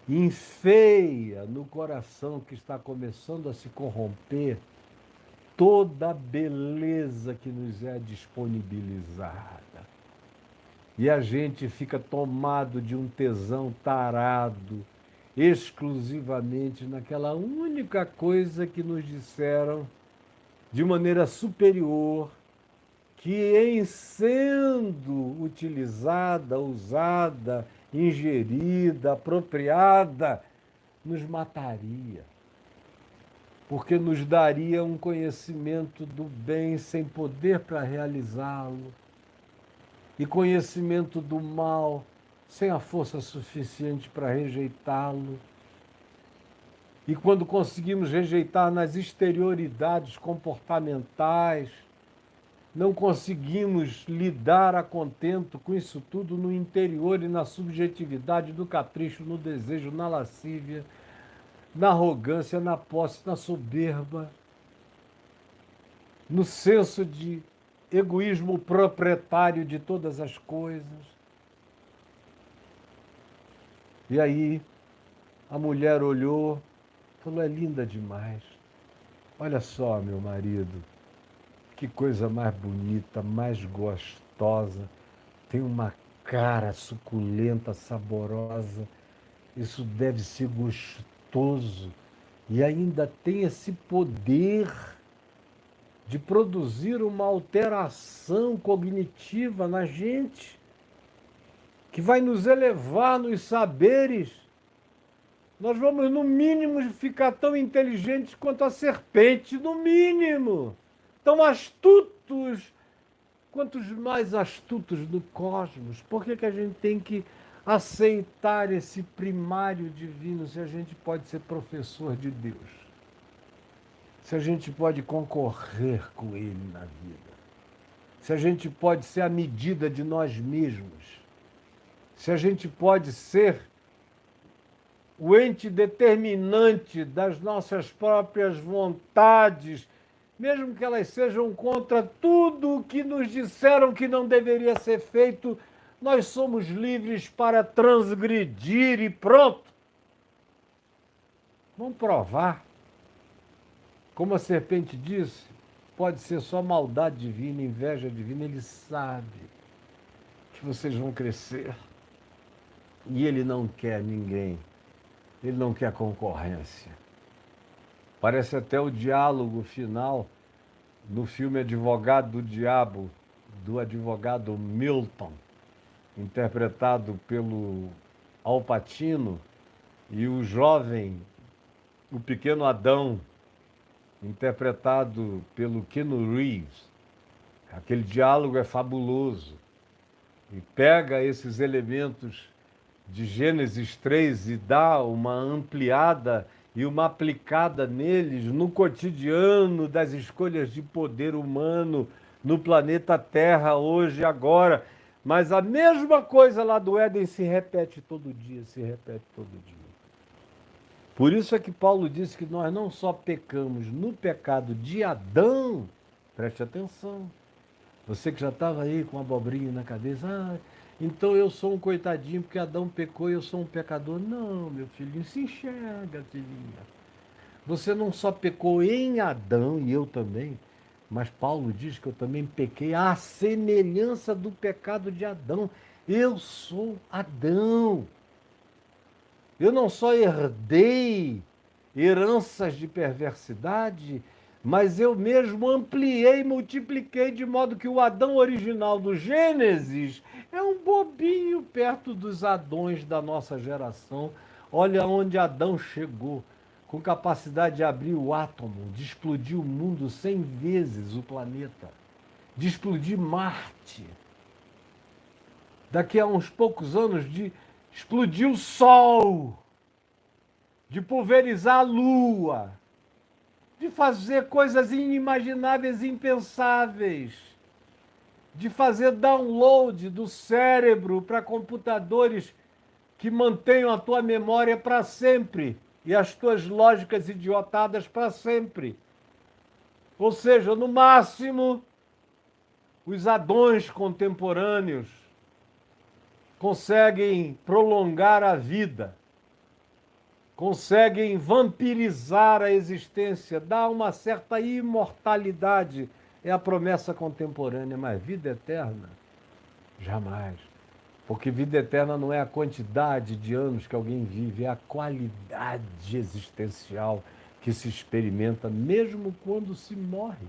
enfeia no coração que está começando a se corromper toda a beleza que nos é disponibilizada. E a gente fica tomado de um tesão tarado, exclusivamente naquela única coisa que nos disseram de maneira superior, que em sendo utilizada, usada, ingerida, apropriada, nos mataria, porque nos daria um conhecimento do bem sem poder para realizá-lo, e conhecimento do mal sem a força suficiente para rejeitá-lo. E quando conseguimos rejeitar nas exterioridades comportamentais, não conseguimos lidar a contento com isso tudo no interior e na subjetividade do capricho, no desejo, na lascívia, na arrogância, na posse, na soberba, no senso de egoísmo proprietário de todas as coisas. E aí a mulher olhou, falou: é linda demais. Olha só, meu marido, que coisa mais bonita, mais gostosa. Tem uma cara suculenta, saborosa. Isso deve ser gostoso. E ainda tem esse poder de produzir uma alteração cognitiva na gente, que vai nos elevar nos saberes. Nós vamos, no mínimo, ficar tão inteligentes quanto a serpente, no mínimo. Tão astutos, quanto os mais astutos do cosmos. Por que a gente tem que aceitar esse primário divino se a gente pode ser professor de Deus? Se a gente pode concorrer com Ele na vida? Se a gente pode ser a medida de nós mesmos? Se a gente pode ser o ente determinante das nossas próprias vontades, mesmo que elas sejam contra tudo o que nos disseram que não deveria ser feito, nós somos livres para transgredir e pronto. Vamos provar. Como a serpente disse, pode ser só maldade divina, inveja divina, ele sabe que vocês vão crescer. E ele não quer ninguém. Ele não quer concorrência. Parece até o diálogo final no filme Advogado do Diabo, do advogado Milton, interpretado pelo Al Pacino, e o jovem, o pequeno Adão, interpretado pelo Keanu Reeves. Aquele diálogo é fabuloso e pega esses elementos de Gênesis 3 e dá uma ampliada e uma aplicada neles no cotidiano das escolhas de poder humano no planeta Terra, hoje e agora. Mas a mesma coisa lá do Éden se repete todo dia, se repete todo dia. Por isso é que Paulo disse que nós não só pecamos no pecado de Adão, preste atenção, você que já estava aí com a abobrinha na cabeça, então eu sou um coitadinho porque Adão pecou e eu sou um pecador. Não, meu filhinho, se enxerga, filhinha. Você não só pecou em Adão, e eu também, mas Paulo diz que eu também pequei à semelhança do pecado de Adão. Eu sou Adão. Eu não só herdei heranças de perversidade, mas eu mesmo ampliei, multipliquei, de modo que o Adão original do Gênesis é um bobinho perto dos Adões da nossa geração. Olha onde Adão chegou, com capacidade de abrir o átomo, de explodir o mundo 100 vezes o planeta, de explodir Marte. Daqui a uns poucos anos, de explodir o Sol, de pulverizar a Lua, de fazer coisas inimagináveis, impensáveis, de fazer download do cérebro para computadores que mantenham a tua memória para sempre e as tuas lógicas idiotadas para sempre. Ou seja, no máximo, os Adões contemporâneos conseguem prolongar a vida, conseguem vampirizar a existência, dar uma certa imortalidade. É a promessa contemporânea, mas vida eterna, jamais. Porque vida eterna não é a quantidade de anos que alguém vive, é a qualidade existencial que se experimenta mesmo quando se morre.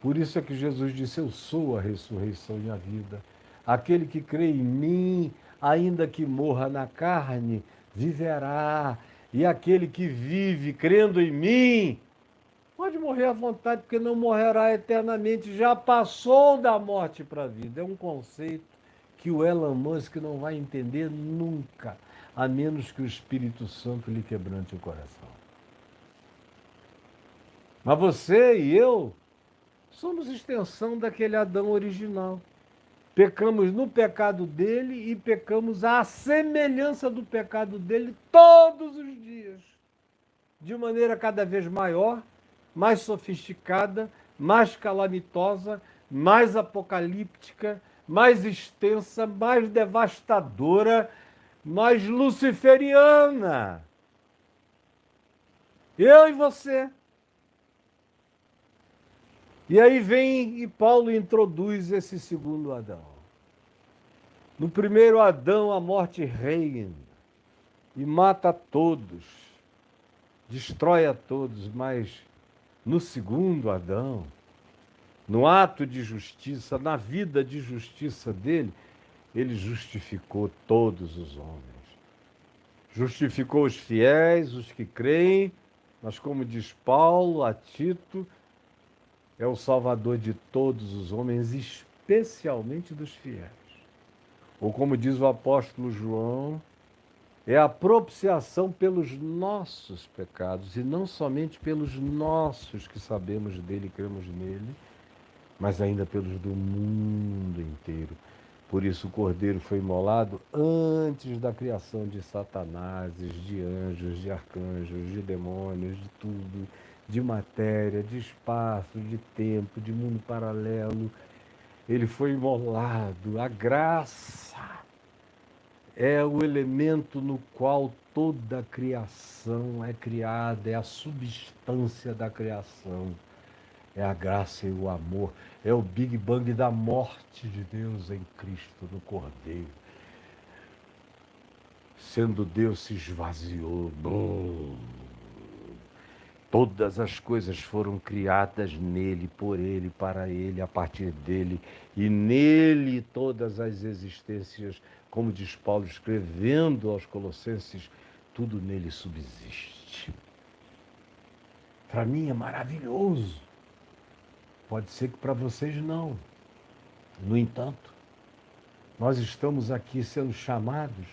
Por isso é que Jesus disse: eu sou a ressurreição e a vida. Aquele que crê em mim, ainda que morra na carne, viverá. E aquele que vive crendo em mim, pode morrer à vontade, porque não morrerá eternamente. Já passou da morte para a vida. É um conceito que o Elon Musk não vai entender nunca, a menos que o Espírito Santo lhe quebrante o coração. Mas você e eu somos extensão daquele Adão original. Pecamos no pecado dele e pecamos à semelhança do pecado dele todos os dias, de maneira cada vez maior, mais sofisticada, mais calamitosa, mais apocalíptica, mais extensa, mais devastadora, mais luciferiana. Eu e você. E aí vem e Paulo introduz esse segundo Adão. No primeiro Adão, a morte reina e mata a todos, destrói a todos, mas no segundo Adão, no ato de justiça, na vida de justiça dele, ele justificou todos os homens. Justificou os fiéis, os que creem, mas como diz Paulo a Tito, é o Salvador de todos os homens, especialmente dos fiéis. Ou como diz o apóstolo João, é a propiciação pelos nossos pecados, e não somente pelos nossos que sabemos dele e cremos nele, mas ainda pelos do mundo inteiro. Por isso o Cordeiro foi imolado antes da criação de Satanás, de anjos, de arcanjos, de demônios, de tudo, de matéria, de espaço, de tempo, de mundo paralelo. Ele foi imolado. A graça é o elemento no qual toda a criação é criada, é a substância da criação. É a graça e o amor. É o Big Bang da morte de Deus em Cristo, no Cordeiro. Sendo Deus, se esvaziou. Bum. Todas as coisas foram criadas nele, por ele, para ele, a partir dele. E nele todas as existências, como diz Paulo escrevendo aos Colossenses, tudo nele subsiste. Para mim é maravilhoso. Pode ser que para vocês não. No entanto, nós estamos aqui sendo chamados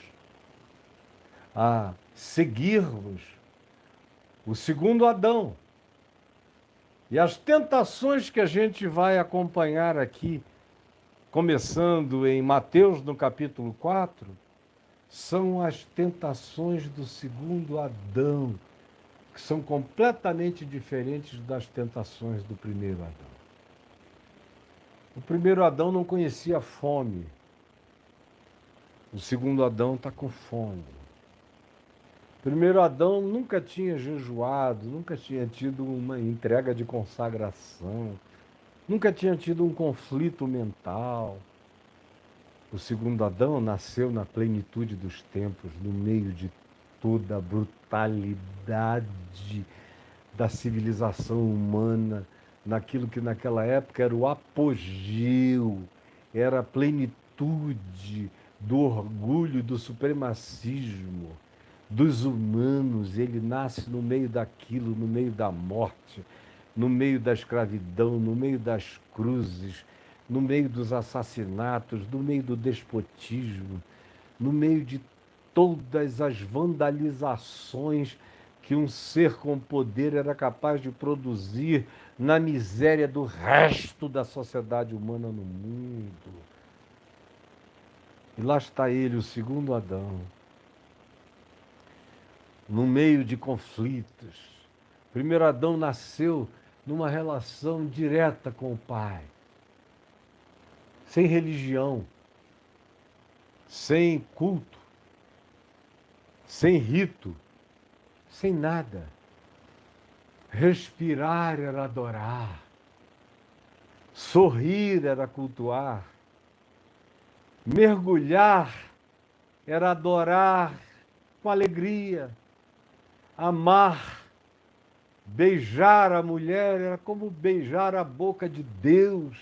a seguirmos o segundo Adão. E as tentações que a gente vai acompanhar aqui, começando em Mateus, no capítulo 4, são as tentações do segundo Adão, que são completamente diferentes das tentações do primeiro Adão. O primeiro Adão não conhecia fome. O segundo Adão está com fome. O primeiro Adão nunca tinha jejuado, nunca tinha tido uma entrega de consagração, nunca tinha tido um conflito mental. O segundo Adão nasceu na plenitude dos tempos, no meio de toda a brutalidade da civilização humana, naquilo que naquela época era o apogeu, era a plenitude do orgulho, do supremacismo dos humanos. Ele nasce no meio daquilo, no meio da morte, no meio da escravidão, no meio das cruzes, no meio dos assassinatos, no meio do despotismo, no meio de todas as vandalizações que um ser com poder era capaz de produzir na miséria do resto da sociedade humana no mundo. E lá está ele, o segundo Adão, no meio de conflitos. O primeiro Adão nasceu numa relação direta com o Pai, sem religião, sem culto, sem rito, sem nada. Respirar era adorar, sorrir era cultuar, mergulhar era adorar com alegria, amar, beijar a mulher era como beijar a boca de Deus,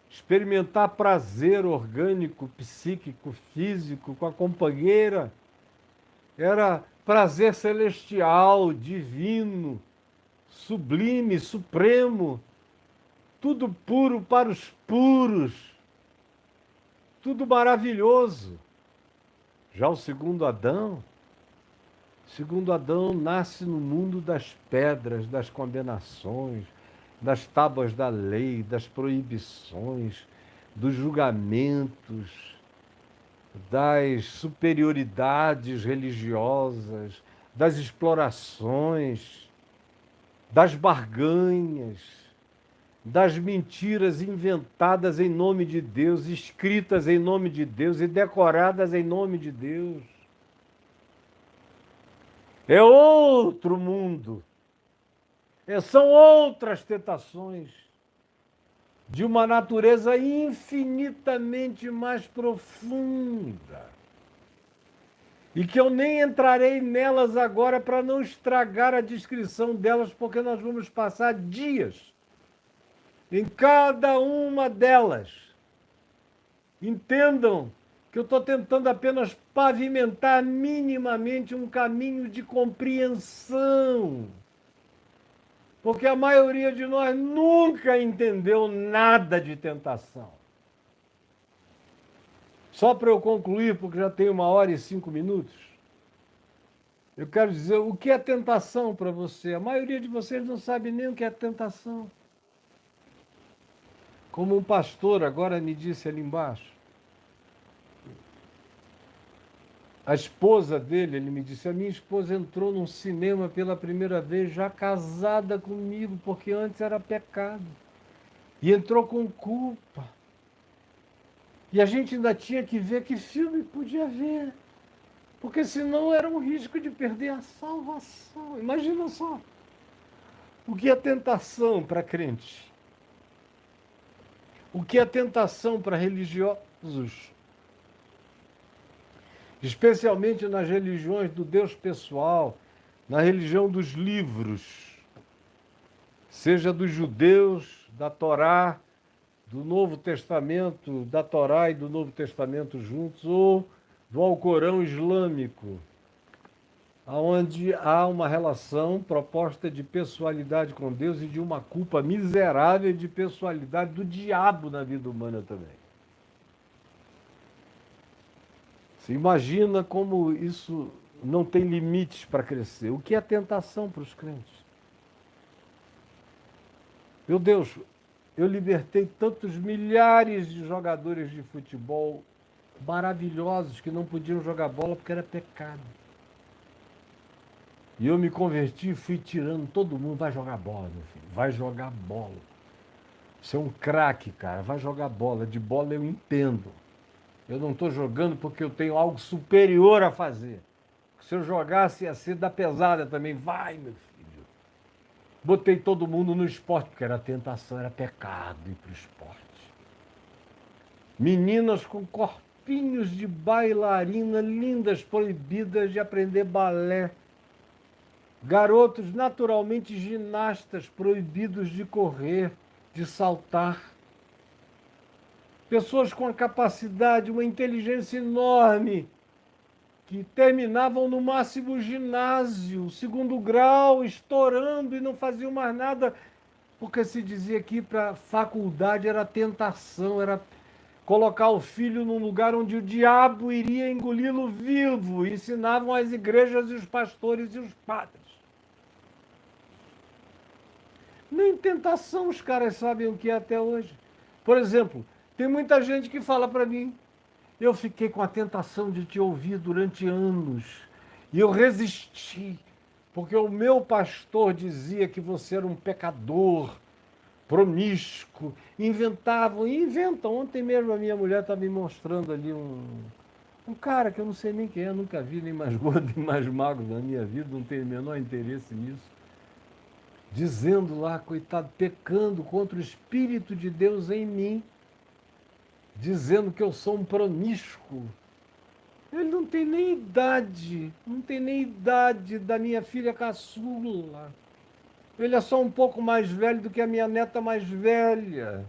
experimentar prazer orgânico, psíquico, físico com a companheira era prazer celestial, divino, sublime, supremo, tudo puro para os puros, tudo maravilhoso. Já o segundo Adão nasce no mundo das pedras, das condenações, das tábuas da lei, das proibições, dos julgamentos, das superioridades religiosas, das explorações, das barganhas, das mentiras inventadas em nome de Deus, escritas em nome de Deus e decoradas em nome de Deus. É outro mundo. São outras tentações de uma natureza infinitamente mais profunda. e que eu nem entrarei nelas agora para não estragar a descrição delas, porque nós vamos passar dias em cada uma delas. Entendam que eu estou tentando apenas pavimentar minimamente um caminho de compreensão, porque a maioria de nós nunca entendeu nada de tentação. Só para eu concluir, porque já tem 1h05, eu quero dizer o que é tentação para você. A maioria de vocês não sabe nem o que é tentação. Como um pastor agora me disse ali embaixo, a esposa dele, ele me disse, a minha esposa entrou num cinema pela primeira vez, já casada comigo, porque antes era pecado. E entrou com culpa. E a gente ainda tinha que ver que filme podia ver. Porque senão era um risco de perder a salvação. Imagina só. O que é tentação para crente? O que é tentação para religiosos? Especialmente nas religiões do Deus pessoal, na religião dos livros, seja dos judeus, da Torá, do Novo Testamento, da Torá e do Novo Testamento juntos, ou do Alcorão islâmico, onde há uma relação proposta de pessoalidade com Deus e de uma culpa miserável de pessoalidade do diabo na vida humana também. Você imagina como isso não tem limites para crescer. O que é tentação para os crentes? Meu Deus, eu libertei tantos milhares de jogadores de futebol maravilhosos que não podiam jogar bola porque era pecado. E eu me converti e fui tirando todo mundo. Vai jogar bola, meu filho. Vai jogar bola. Você é um craque, cara. Vai jogar bola. De bola eu entendo. Eu não estou jogando porque eu tenho algo superior a fazer. Se eu jogasse, ia ser da pesada também. Vai, meu filho. Botei todo mundo no esporte, porque era tentação, era pecado ir para o esporte. Meninas com corpinhos de bailarina, lindas, proibidas de aprender balé. Garotos naturalmente ginastas, proibidos de correr, de saltar. Pessoas com a capacidade, uma inteligência enorme, que terminavam no máximo ginásio, segundo grau, estourando e não faziam mais nada, porque se dizia que para a faculdade era tentação, era colocar o filho num lugar onde o diabo iria engoli-lo vivo, e ensinavam as igrejas e os pastores e os padres. Nem tentação os caras sabem o que é até hoje. Por exemplo, tem muita gente que fala para mim, eu fiquei com a tentação de te ouvir durante anos e eu resisti, porque o meu pastor dizia que você era um pecador, promíscuo, inventavam e inventam. Ontem mesmo a minha mulher estava me mostrando ali um cara que eu não sei nem quem é, nunca vi nem mais gordo nem mais magro na minha vida, não tenho o menor interesse nisso. Dizendo lá, coitado, pecando contra o Espírito de Deus em mim, dizendo que eu sou um promíscuo. Ele não tem nem idade, não tem nem idade da minha filha caçula. Ele é só um pouco mais velho do que a minha neta mais velha.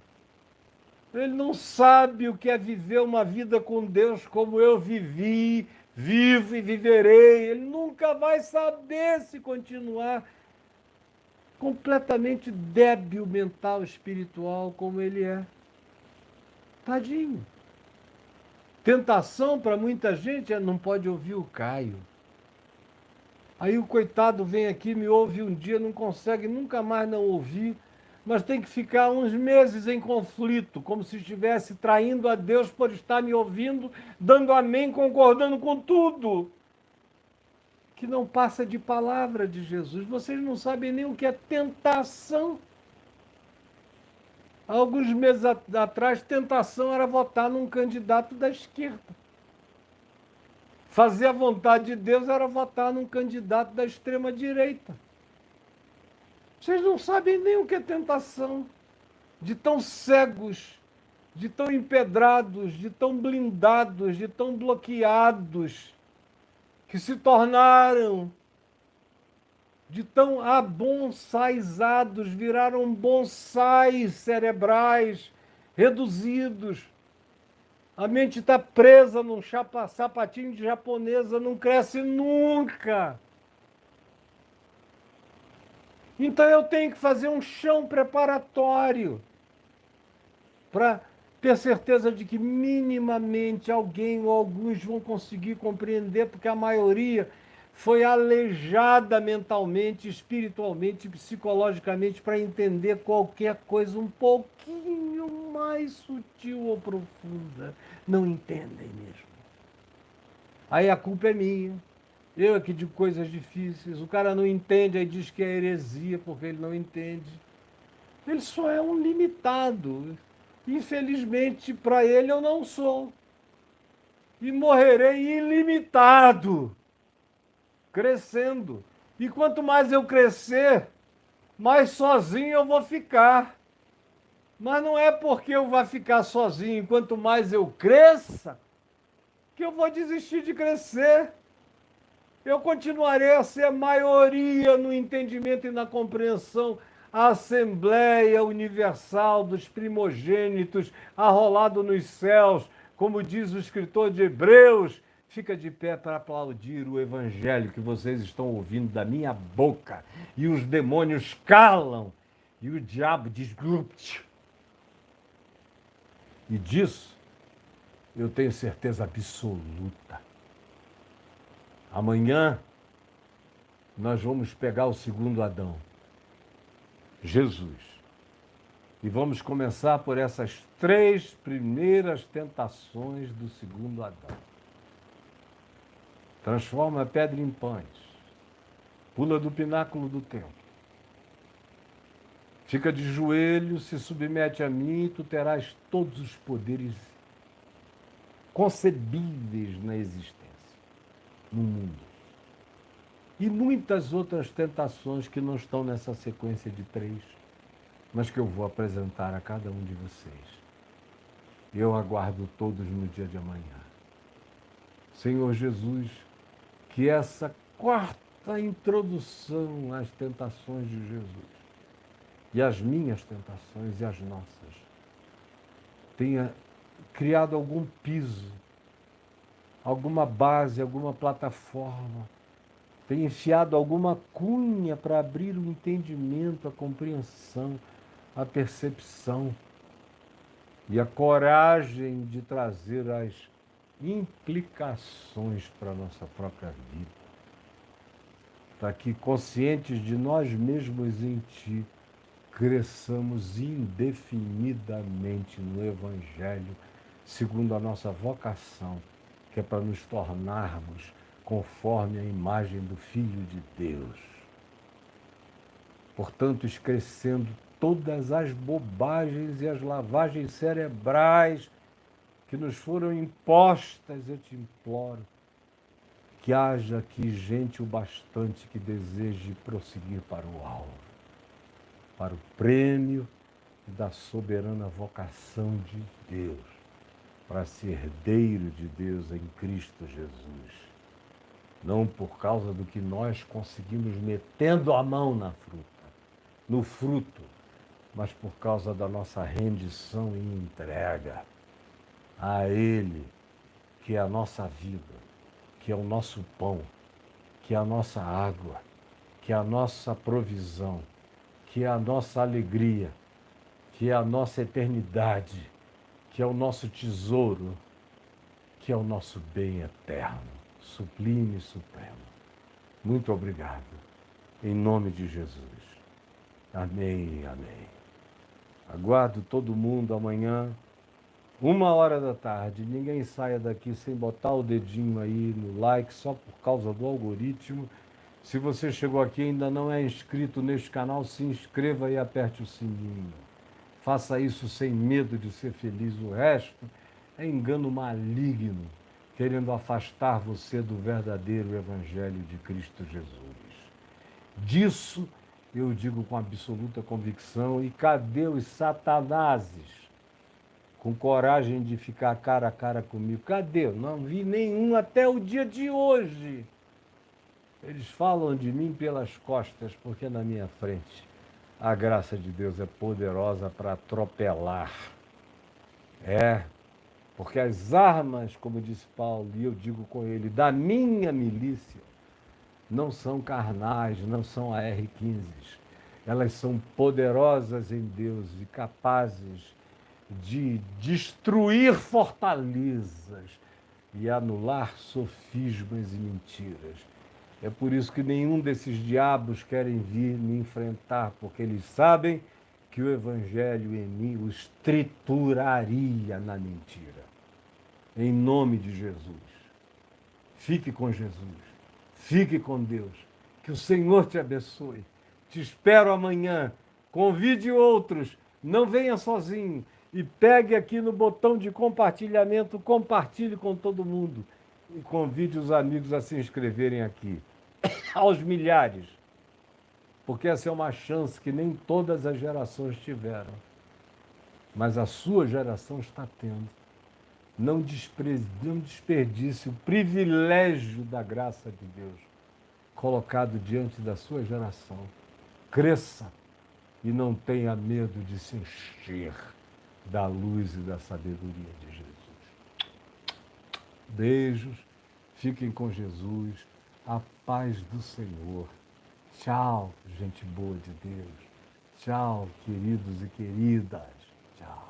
Ele não sabe o que é viver uma vida com Deus como eu vivi, vivo e viverei. Ele nunca vai saber se continuar completamente débil mental, espiritual, como ele é. Tadinho. Tentação para muita gente é não pode ouvir o Caio. Aí o coitado vem aqui, me ouve um dia, não consegue nunca mais não ouvir, mas tem que ficar uns meses em conflito, como se estivesse traindo a Deus por estar me ouvindo, dando amém, concordando com tudo. Que não passa de palavra de Jesus. Vocês não sabem nem o que é tentação. Há alguns meses atrás, tentação era votar num candidato da esquerda. Fazer a vontade de Deus era votar num candidato da extrema-direita. Vocês não sabem nem o que é tentação. De tão cegos, de tão empedrados, de tão blindados, de tão bloqueados, que se tornaram de tão abonsaizados, viraram bonsais cerebrais, reduzidos. A mente está presa num sapatinho de japonesa, não cresce nunca. Então eu tenho que fazer um chão preparatório para ter certeza de que minimamente alguém ou alguns vão conseguir compreender, porque a maioria foi aleijada mentalmente, espiritualmente, psicologicamente para entender qualquer coisa um pouquinho mais sutil ou profunda. Não entendem mesmo. Aí a culpa é minha. Eu é que digo coisas difíceis. O cara não entende, aí diz que é heresia porque ele não entende. Ele só é um limitado. Infelizmente, para ele eu não sou. E morrerei ilimitado, crescendo. E quanto mais eu crescer, mais sozinho eu vou ficar. Mas não é porque eu vou ficar sozinho, quanto mais eu cresça, que eu vou desistir de crescer. Eu continuarei a ser maioria no entendimento e na compreensão, a Assembleia Universal dos primogênitos, arrolado nos céus, como diz o escritor de Hebreus. Fica de pé para aplaudir o evangelho que vocês estão ouvindo da minha boca. E os demônios calam, e o diabo disrupte. E disso eu tenho certeza absoluta. Amanhã nós vamos pegar o segundo Adão, Jesus. E vamos começar por essas 3 primeiras tentações do segundo Adão. Transforma a pedra em pães. Pula do pináculo do templo. Fica de joelhos, se submete a mim e tu terás todos os poderes concebíveis na existência, no mundo. E muitas outras tentações que não estão nessa sequência de 3, mas que eu vou apresentar a cada um de vocês. Eu aguardo todos no dia de amanhã. Senhor Jesus, que essa 4ª introdução às tentações de Jesus, e as minhas tentações e as nossas, tenha criado algum piso, alguma base, alguma plataforma, tem enfiado alguma cunha para abrir o entendimento, a compreensão, a percepção e a coragem de trazer as implicações para a nossa própria vida. Para que, conscientes de nós mesmos em Ti, cresçamos indefinidamente no Evangelho, segundo a nossa vocação, que é para nos tornarmos conforme a imagem do Filho de Deus. Portanto, esquecendo todas as bobagens e as lavagens cerebrais que nos foram impostas, eu te imploro que haja aqui gente o bastante que deseje prosseguir para o alvo, para o prêmio da soberana vocação de Deus, para ser herdeiro de Deus em Cristo Jesus. Não por causa do que nós conseguimos metendo a mão na fruta, no fruto, mas por causa da nossa rendição e entrega a Ele, que é a nossa vida, que é o nosso pão, que é a nossa água, que é a nossa provisão, que é a nossa alegria, que é a nossa eternidade, que é o nosso tesouro, que é o nosso bem eterno, sublime e supremo. Muito obrigado. Em nome de Jesus. Amém, amém. Aguardo todo mundo amanhã, 13h. Ninguém saia daqui sem botar o dedinho aí no like, só por causa do algoritmo. Se você chegou aqui e ainda não é inscrito neste canal, se inscreva e aperte o sininho. Faça isso sem medo de ser feliz. O resto é engano maligno, querendo afastar você do verdadeiro Evangelho de Cristo Jesus. Disso eu digo com absoluta convicção. E cadê os satanases com coragem de ficar cara a cara comigo? Cadê? Não vi nenhum até o dia de hoje. Eles falam de mim pelas costas, porque na minha frente a graça de Deus é poderosa para atropelar. É, porque as armas, como disse Paulo, e eu digo com ele, da minha milícia, não são carnais, não são AR-15. Elas são poderosas em Deus e capazes de destruir fortalezas e anular sofismas e mentiras. É por isso que nenhum desses diabos querem vir me enfrentar, porque eles sabem que o Evangelho em mim os trituraria na mentira. Em nome de Jesus. Fique com Jesus. Fique com Deus. Que o Senhor te abençoe. Te espero amanhã. Convide outros. Não venha sozinho. E pegue aqui no botão de compartilhamento, compartilhe com todo mundo. E convide os amigos a se inscreverem aqui. Aos milhares. Porque essa é uma chance que nem todas as gerações tiveram. Mas a sua geração está tendo. Não desperdice o privilégio da graça de Deus colocado diante da sua geração. Cresça e não tenha medo de se encher da luz e da sabedoria de Jesus. Beijos, fiquem com Jesus, a paz do Senhor. Tchau, gente boa de Deus. Tchau, queridos e queridas. Tchau.